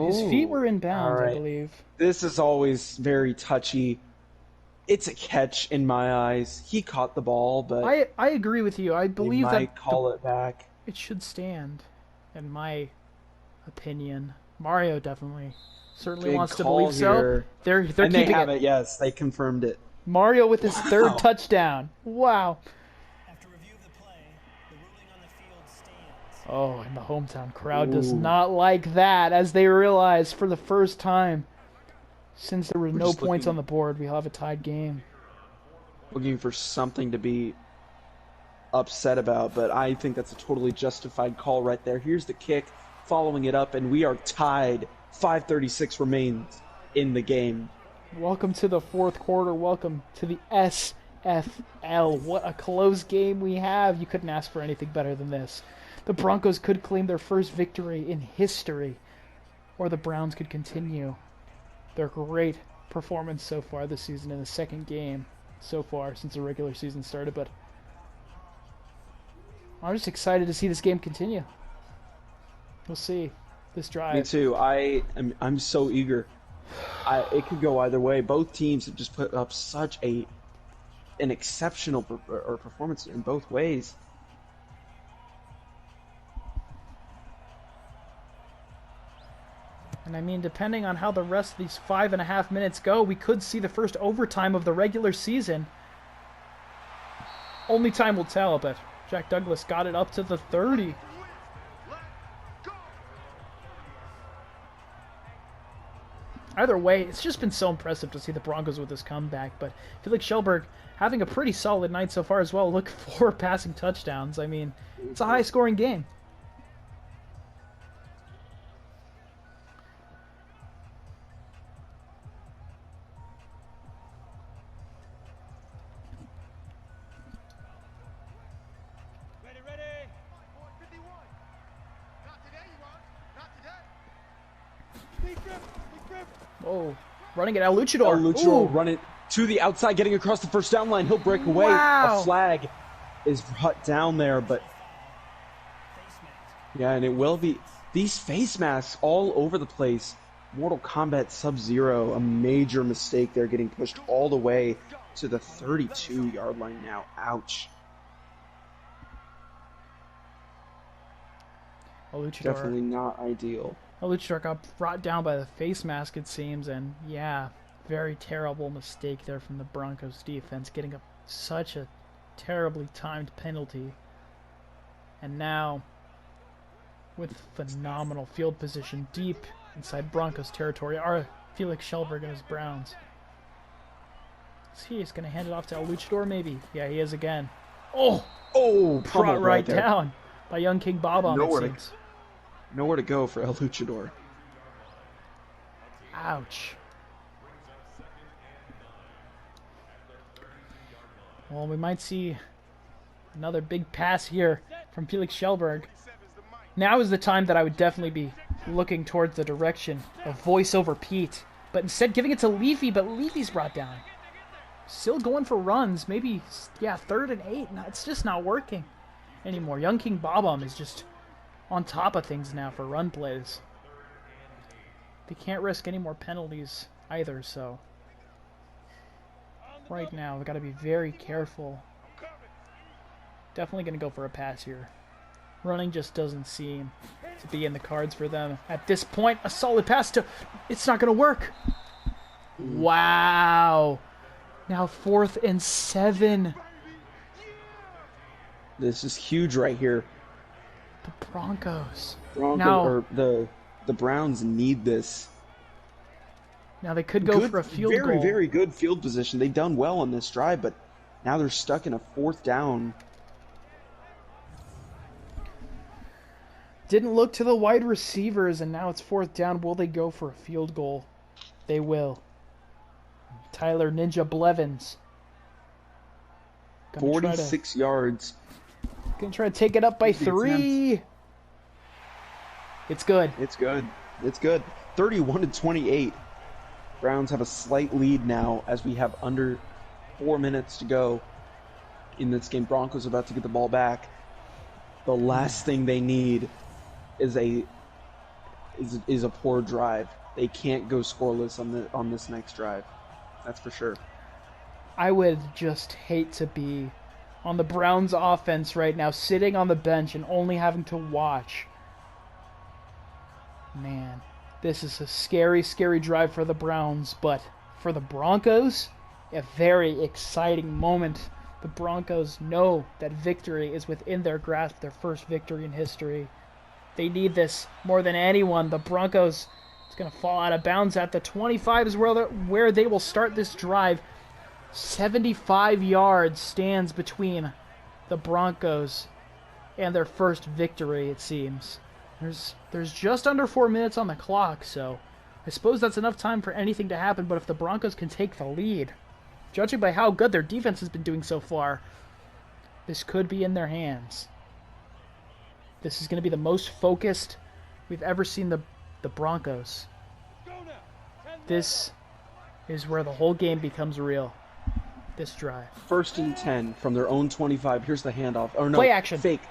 his feet were in bounds, I believe. This is always very touchy. It's a catch in my eyes. He caught the ball, but I agree with you. I believe they might call it back. It should stand, in my opinion. Mario definitely certainly wants to believe so. They're keeping they have it. Yes, they confirmed it. Mario with his 3rd touchdown. Wow. After review of the play, the ruling on the field stands. Oh, and the hometown crowd does not like that, as they realize for the first time since there were no points on the board, we'll have a tied game. Looking for something to be upset about, but I think that's a totally justified call right there. Here's the kick, following it up, and we are tied. 5:36 remains in the game. Welcome to the 4th quarter. Welcome to the SFL. What a close game we have. You couldn't ask for anything better than this. The Broncos could claim their first victory in history, or the Browns could continue their great performance so far this season in the 2nd game so far since the regular season started. But I'm just excited to see this game continue. We'll see this drive. Me too. I'm so eager. It could go either way. Both teams have just put up such an exceptional performance in both ways. And I mean, depending on how the rest of these 5.5 minutes go, we could see the first overtime of the regular season. Only time will tell, but Jack Douglas got it up to the 30. Either way, it's just been so impressive to see the Broncos with this comeback, but Felix Schellberg having a pretty solid night so far as well. Look for passing touchdowns. I mean, it's a high-scoring game. Oh, running it out, Luchador. El Luchador Ooh. run it to the outside, getting across the first down line. He'll break away. Wow. A flag is brought down there, but yeah, and it will be these face masks all over the place. Mortal Kombat Sub-Zero, a major mistake there, getting pushed all the way to the 32-yard line now. Ouch. Definitely not ideal. Luchador got brought down by the face mask, it seems, and yeah, very terrible mistake there from the Broncos defense, getting such a terribly timed penalty. And now, with phenomenal field position deep inside Broncos territory, are Felix Shelberg and his Browns. Is he just going to hand it off to El Luchador, maybe? Yeah, he is again. Oh, brought pummeled right there. down by young King Bob-omb, it seems. Nowhere to go for El Luchador. Ouch. Well, we might see another big pass here from Felix Shelberg. Now is the time that I would definitely be looking towards the direction of voice over Pete. But instead giving it to Leafy, but Leafy's brought down. Still going for runs. Maybe, yeah, 3rd and 8. No, it's just not working anymore. Young King Bob-omb is just on top of things now for run plays. They can't risk any more penalties either, so right now we've got to be very careful. Definitely going to go for a pass here. Running just doesn't seem to be in the cards for them at this point. A solid pass to... It's not going to work. Wow. Now 4th and 7. This is huge right here. The Broncos. The Browns need this. Now they could go for a field goal. Very, very good field position. They've done well on this drive, but now they're stuck in a 4th down. Didn't look to the wide receivers, and now it's 4th down. Will they go for a field goal? They will. Tyler Ninja Blevins. 46 yards. Gonna try to take it up by 3. It's good. It's good. It's good. 31-28. Browns have a slight lead now as we have under 4 minutes to go in this game. Broncos about to get the ball back. The last thing they need is a poor drive. They can't go scoreless on this next drive. That's for sure. I would just hate to be on the Browns offense right now, sitting on the bench and only having to watch. Man, this is a scary, scary drive for the Browns, but for the Broncos, a very exciting moment. The Broncos know that victory is within their grasp, their first victory in history. They need this more than anyone. The Broncos, it's going to fall out of bounds at the 25 is where they will start this drive. 75 yards stands between the Broncos and their first victory, it seems. There's just under 4 minutes on the clock, so I suppose that's enough time for anything to happen, but if the Broncos can take the lead, judging by how good their defense has been doing so far, this could be in their hands. This is going to be the most focused we've ever seen the Broncos. This is where the whole game becomes real. This drive. 1st and 10 from their own 25. Here's the handoff. Oh no, play action. Fake.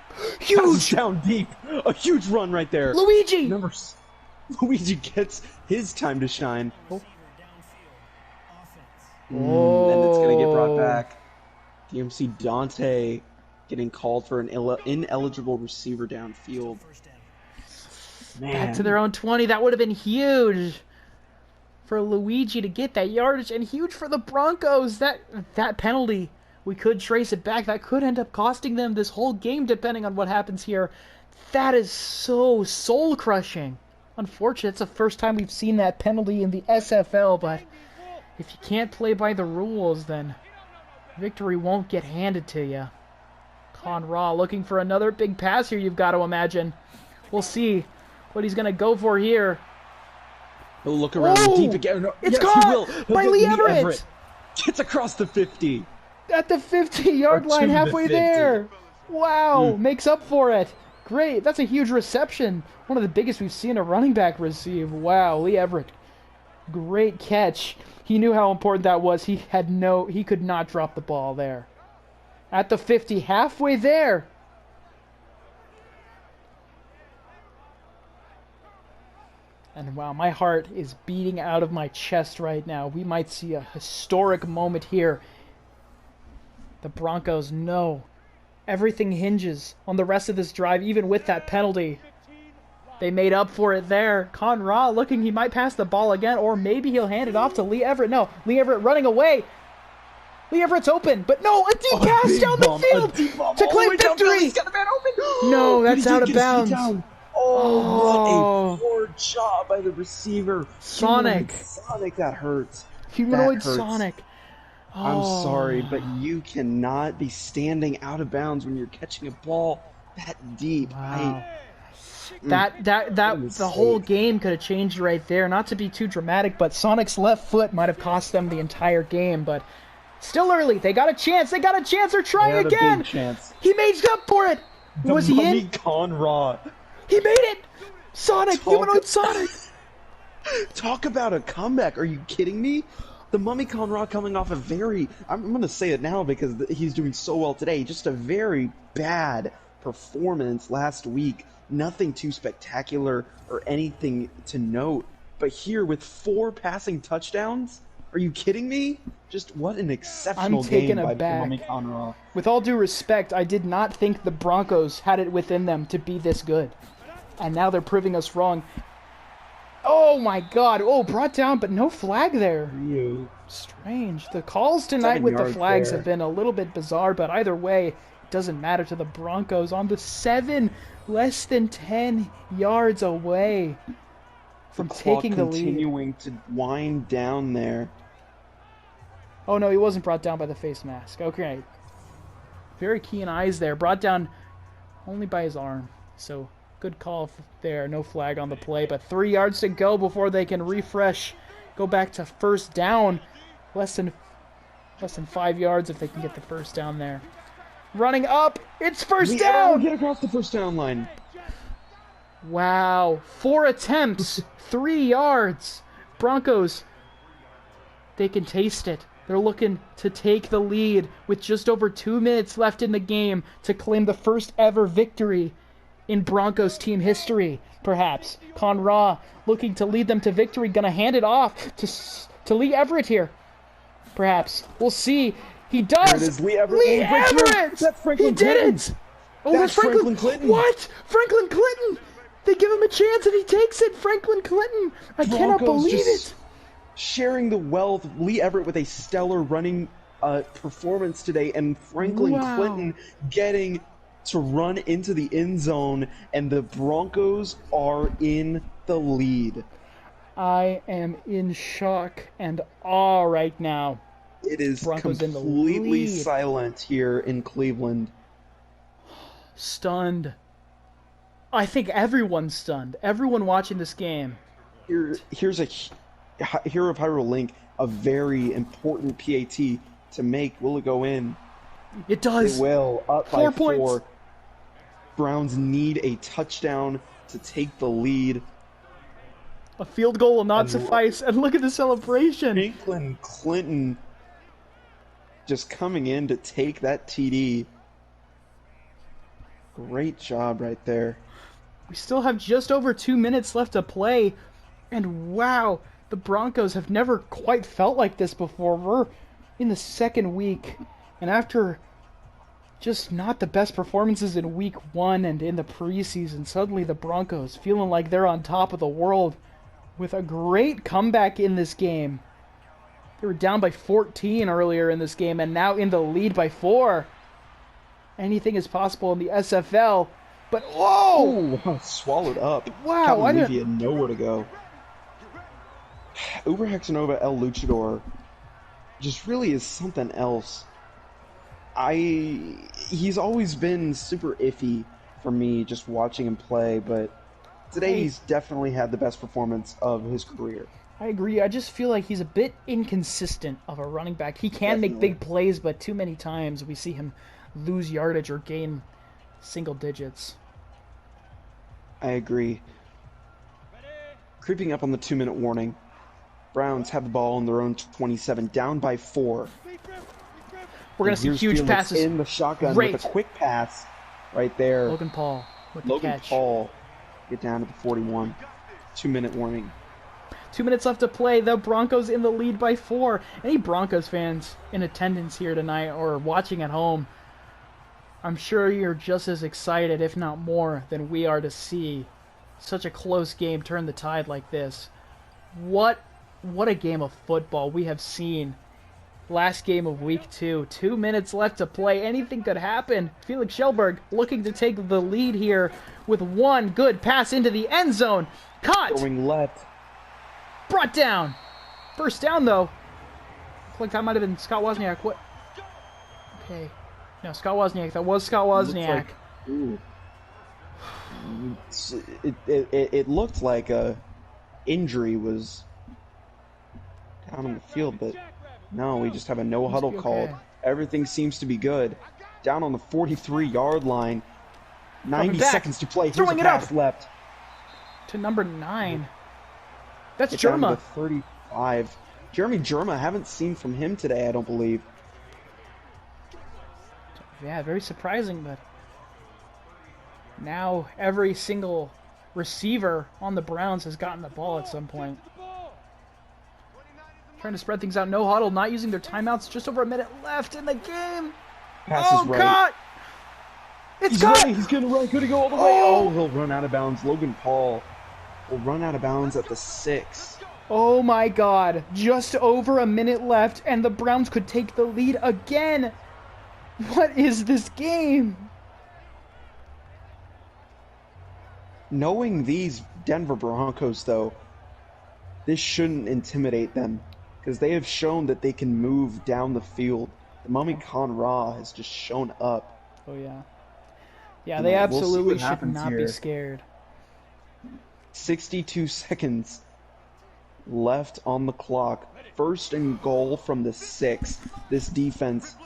Huge. Passes down deep. A huge run right there. Luigi. Luigi gets his time to shine. Oh. And it's going to get brought back. DMC Dante getting called for an ineligible receiver downfield. Man. Back to their own 20. That would have been huge for Luigi to get that yardage, and huge for the Broncos. That penalty, we could trace it back. That could end up costing them this whole game, depending on what happens here. That is so soul-crushing. Unfortunate, it's the first time we've seen that penalty in the SFL, but if you can't play by the rules, then victory won't get handed to you. Conraw looking for another big pass here, you've got to imagine. We'll see what he's going to go for here. He'll look around deep again. No, it's yes, caught he will. by Lee Everett. Gets across the 50. At the 50-yard line, halfway there. Wow, makes up for it. great. That's a huge reception. One of the biggest we've seen a running back receive. Wow, Lee Everett. Great catch. He knew how important that was. He could not drop the ball there. At the 50, halfway there. And wow, my heart is beating out of my chest right now. We might see a historic moment here. The Broncos know everything hinges on the rest of this drive, even with that penalty. They made up for it there. Conra looking, he might pass the ball again, or maybe he'll hand it off to Lee Everett. No, Lee Everett running away. Lee Everett's open, but no, a deep pass down the field to claim victory. No, that's out of bounds. Oh, what a poor job by the receiver. Sonic. Sonic, that hurts. Humanoid That hurts. Sonic. I'm Oh. sorry, but you cannot be standing out of bounds when you're catching a ball that deep. Wow. The whole game could have changed right there. Not to be too dramatic, but Sonic's left foot might have cost them the entire game. But still early. They got a chance. They're trying again. Big chance. He made up for it. Was he in? Conra. He made it. Sonic, humanoid Sonic. Talk about a comeback. Are you kidding me? The Mummy Conra coming off I'm going to say it now because he's doing so well today. Just a very bad performance last week. Nothing too spectacular or anything to note. But here with 4 passing touchdowns, are you kidding me? Just what an exceptional game by Mummy Conra. With all due respect, I did not think the Broncos had it within them to be this good. And now they're proving us wrong. Oh my god. Oh, brought down, but no flag there. Strange. The calls tonight with the flags have been a little bit bizarre, but either way, it doesn't matter to the Broncos. On the 7, less than 10 yards away from taking the lead. Continuing to wind down there. Oh no, he wasn't brought down by the face mask. Okay. Very keen eyes there. Brought down only by his arm. So, good call there. No flag on the play, but 3 yards to go before they can refresh. Go back to first down. Less than 5 yards if they can get the first down there. Running up. It's first down. Get across the first down line. Wow. 4 attempts. 3 yards. Broncos. They can taste it. They're looking to take the lead with just over 2 minutes left in the game to claim the first ever victory in Broncos team history, perhaps. Conra looking to lead them to victory. Gonna hand it off to Lee Everett here. Perhaps. We'll see. He does. There it is, Lee Everett. Lee Everett! That's Franklin He did Clinton. it! Oh, that's Franklin Clinton. What? Franklin Clinton! They give him a chance and he takes it. Franklin Clinton. I cannot believe it. Sharing the wealth. Lee Everett with a stellar running performance today, and Franklin Clinton getting to run into the end zone, and the Broncos are in the lead. I am in shock and awe right now. It is Broncos completely in the lead. silent here in Cleveland. Stunned. I think everyone's stunned. Everyone watching this game. Here's a Hero of Hyrule Link, a very important PAT to make. Will it go in? It does. It will. Up 4 by points. 4. Browns need a touchdown to take the lead. A field goal will not suffice. And look at the celebration. Franklin Clinton just coming in to take that TD. Great job right there. We still have just over 2 minutes left to play. And wow, the Broncos have never quite felt like this before. We're in the second week. And after just not the best performances in week 1 and in the preseason, suddenly the Broncos feeling like they're on top of the world with a great comeback in this game. They were down by 14 earlier in this game and now in the lead by 4. Anything is possible in the SFL. But whoa! Oh, swallowed up. Wow, I didn't. He had nowhere to go. Uber Hexanova El Luchador just really is something else. He's always been super iffy for me just watching him play, but today he's definitely had the best performance of his career. I agree. I just feel like he's a bit inconsistent of a running back. He can make big plays, but too many times we see him lose yardage or gain single digits. I agree. Creeping up on the 2-minute warning. Browns have the ball on their own 27, down by 4. We're going And to see here's huge Felix passes. in the shotgun Great. with a quick pass right there. Logan Paul with the Logan catch. Paul get down to the 41. 2-minute warning. 2 minutes left to play. The Broncos in the lead by 4. Any Broncos fans in attendance here tonight or watching at home, I'm sure you're just as excited, if not more, than we are to see such a close game turn the tide like this. What a game of football we have seen. Last game of week 2. 2 minutes left to play. Anything could happen. Felix Schellberg looking to take the lead here with one good pass into the end zone. Caught. Going left. Brought down. First down, though. Looks like that might have been Scott Wozniak. What? Okay. No, Scott Wozniak. That was Scott Wozniak. Ooh. It looked like a injury was down on the field, but no, we just have a no huddle called. okay. Everything seems to be good. Down on the 43-yard line. 90 back. seconds to play. Here's Throwing a it up. pass left. To number 9. That's Get down to Germa. the 35. Jeremy Germa, haven't seen from him today, I don't believe. Yeah, very surprising, but now every single receiver on the Browns has gotten the ball at some point. Trying to spread things out. No huddle, not using their timeouts. Just over a minute left in the game. Pass is right. Caught! It's He's caught! running. He's going to run. Could he go all the way? Oh, he'll run out of bounds. Logan Paul will run out of bounds at the 6. Oh my god. Just over a minute left, and the Browns could take the lead again. What is this game? Knowing these Denver Broncos, though, this shouldn't intimidate them because they have shown that they can move down the field. The Mummy Khan Ra has just shown up. Oh, yeah. Yeah, You they know, we'll see absolutely what should happens not be here. scared. 62 seconds left on the clock. First and goal from the 6. This defense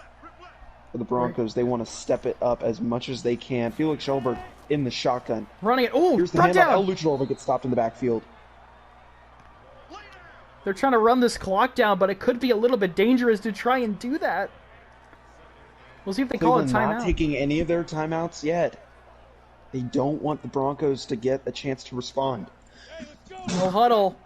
for the Broncos, they want to step it up as much as they can. Felix Schellberg in the shotgun. Running it. Oh, Here's the brought handoff. El down. Luchador gets stopped in the backfield. They're trying to run this clock down, but it could be a little bit dangerous to try and do that. We'll see if they call it Cleveland not timeout. taking any of their timeouts yet. They don't want the Broncos to get a chance to respond. No huddle.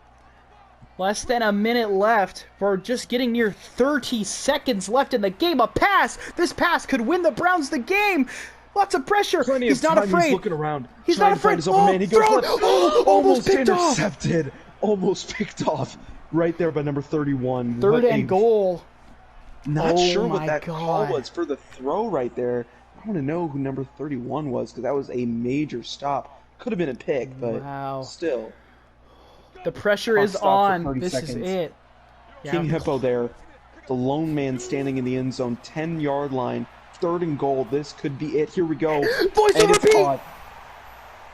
Less than a minute left. We're just getting near 30 seconds left in the game. A pass. This pass could win the Browns the game. Lots of pressure. He's not afraid. He's looking around. He's trying not to find afraid. his open man. He goes thrown. left. Oh, almost picked off. intercepted. Almost picked off. Right there by number 31. Third What a- and goal. Not Oh sure what my that call God. was for the throw right there. I want to know who number 31 was because that was a major stop. Could have been a pick, but Wow. still. The pressure Clock is stopped for on. 30 This seconds. is it. King Hippo there. The lone man standing in the end zone. 10-yard line. Third and goal. This could be it. Here we go. Voice And over it's Pete. caught.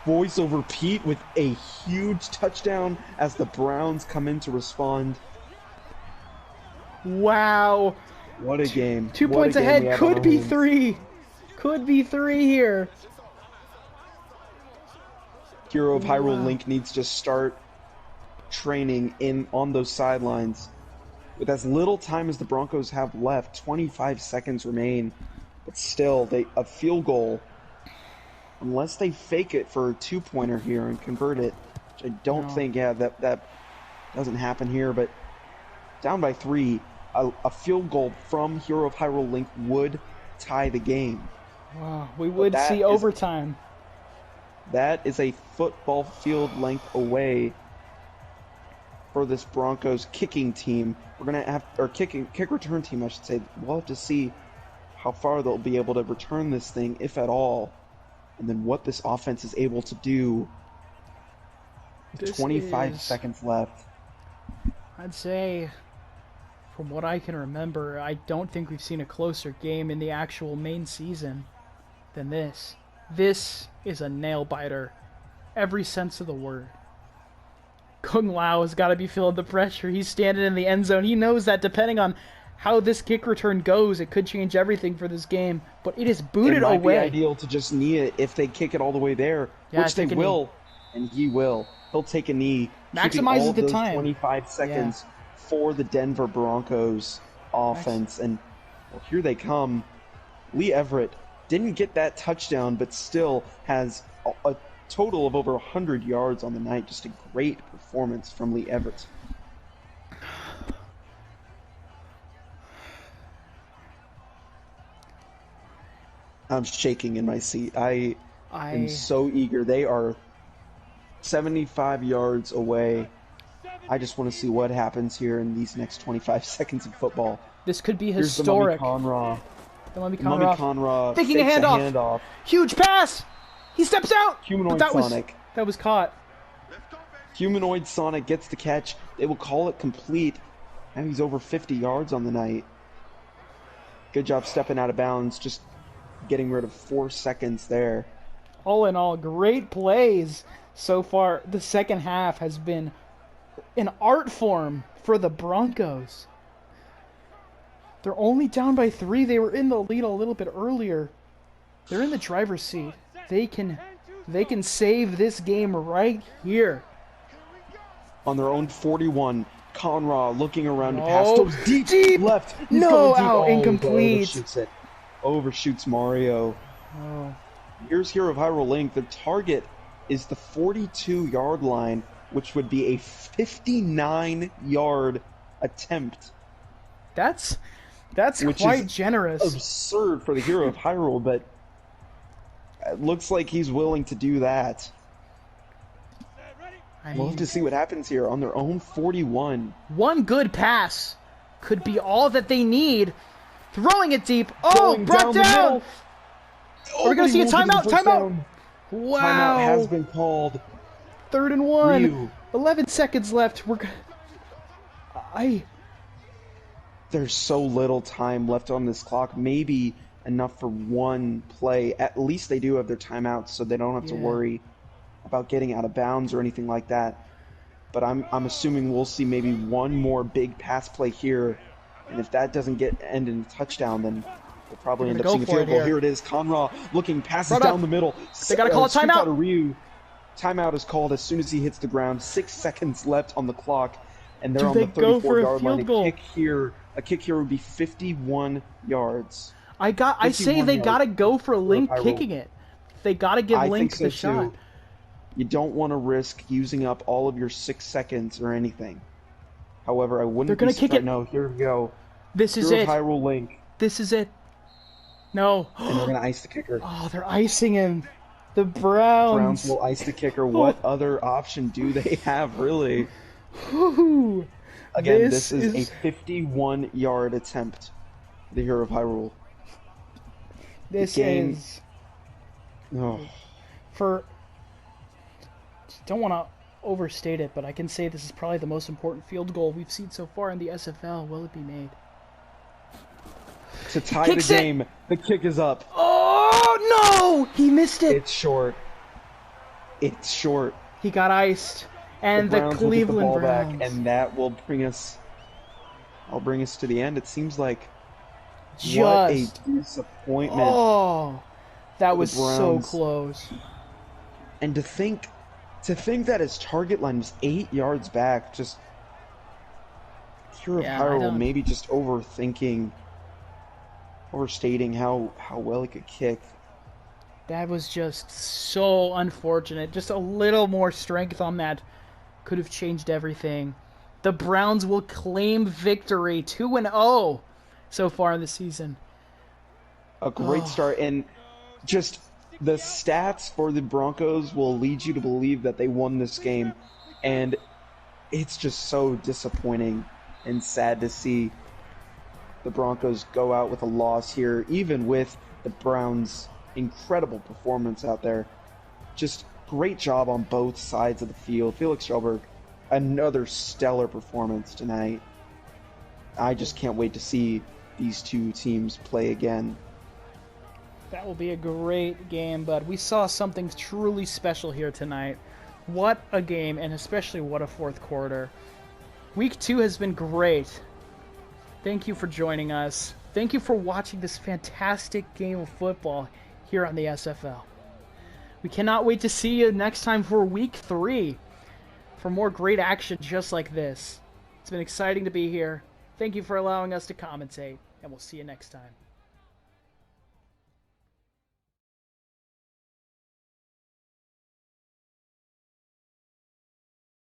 Voice over Pete with a huge touchdown as the Browns come in to respond. Wow. What a game. 2 What a points game we ahead. have on Could our be hands. 3. Could be 3 here. Hero of Hyrule Wow. Link needs to start training in on those sidelines. With as little time as the Broncos have left, 25 seconds remain. But still, a field goal, unless they fake it for a 2-pointer here and convert it, which I don't No. think, that doesn't happen here, but down by 3, a field goal from Hero of Hyrule Link would tie the game. Wow, we would that see is- overtime. That is a football field length away for this Broncos kicking team. We're gonna have, or kick return team, I should say. We'll have to see how far they'll be able to return this thing, if at all, and then what this offense is able to do. With This 25 is- seconds left. I'd say, from what I can remember, I don't think we've seen a closer game in the actual main season than this. This is a nail-biter, every sense of the word. Kung Lao has got to be feeling the pressure. He's standing in the end zone. He knows that depending on how this kick return goes, it could change everything for this game. But it is booted It might away. be ideal to just knee it if they kick it all the way there, Yeah, which they take a will. knee. And he will. He'll take a knee, keeping Maximizes all of the those time. 25 seconds for the Denver Broncos offense. And well, here they come. Lee Everett didn't get that touchdown, but still has a total of over 100 yards on the night. Just a great performance from Lee Everett. I'm shaking in my seat. I am so eager. They are 75 yards away. I just want to see what happens here in these next 25 seconds of football. This could be Here's historic. the Mummy Mummy Conra thinking a fakes handoff. Huge pass. He steps out. Humanoid but Sonic. That was caught. Humanoid Sonic gets the catch. They will call it complete. And he's over 50 yards on the night. Good job stepping out of bounds. Just getting rid of 4 seconds there. All in all, great plays so far. The second half has been an art form for the Broncos. They're only down by 3. They were in the lead a little bit earlier. They're in the driver's seat. They can save this game right here. On their own 41, Conra looking around to pass. Goes deep left. He's no, going deep. out, incomplete. Overshoots it. Overshoots Mario. Oh. Here's Hero of Hyrule Link. Their target is the 42-yard line, which would be a 59-yard attempt. That's which quite is generous. Absurd for the Hero of Hyrule, but it looks like he's willing to do that. We'll have to see what happens here on their own 41. One good pass could be all that they need. Throwing it deep. Oh, brought down. Are we going to see a timeout? Timeout. Wow. Timeout has been called. 3rd and 1. Ryu. 11 seconds left. There's so little time left on this clock. Maybe enough for one play. At least they do have their timeouts, so they don't have to worry about getting out of bounds or anything like that. But I'm assuming we'll see maybe one more big pass play here, and if that doesn't end in a touchdown, then we'll probably end up seeing a field goal. Here it is. Conra looking, passes down the middle. They got to call a timeout. Out of Ryu. Timeout is called as soon as he hits the ground. 6 seconds left on the clock, and they're on the 34-yard line. A kick here would be 51 yards. I say they got to go for Link kicking it. They got to give Link the shot. Too. You don't want to risk using up all of your 6 seconds or anything. However, I wouldn't. They're going to kick it. No, here we go. This is it. Hyrule Link. This is it. No. And they're going to ice the kicker. Oh, they're icing him. The Browns will ice the kicker. What other option do they have, really? Whew. Again, this is a 51-yard attempt. The Hero of Hyrule. This is for. Don't want to overstate it, but I can say this is probably the most important field goal we've seen so far in the SFL. Will it be made? To tie the game, the kick is up. Oh, no! He missed it. It's short. It's short. He got iced. And the Cleveland Browns. And that will bring us... I'll bring us to the end. It seems like... What a disappointment. Oh, that was so close. And to think that his target line was 8 yards back, just... Hero of Hyrule maybe just overstating how well he could kick. That was just so unfortunate. Just a little more strength on that could have changed everything. The Browns will claim victory, 2-0 so far in the season. A great start, and just the stats for the Broncos will lead you to believe that they won this game, and it's just so disappointing and sad to see the Broncos go out with a loss here, even with the Browns' incredible performance out there. Just great job on both sides of the field. Felix Shelberg, another stellar performance tonight. I just can't wait to see these two teams play again. That will be a great game, but we saw something truly special here tonight. What a game, and especially what a fourth quarter. Week 2 has been great. Thank you for joining us. Thank you for watching this fantastic game of football here on the SFL. We cannot wait to see you next time for Week 3 for more great action just like this. It's been exciting to be here. Thank you for allowing us to commentate, and we'll see you next time.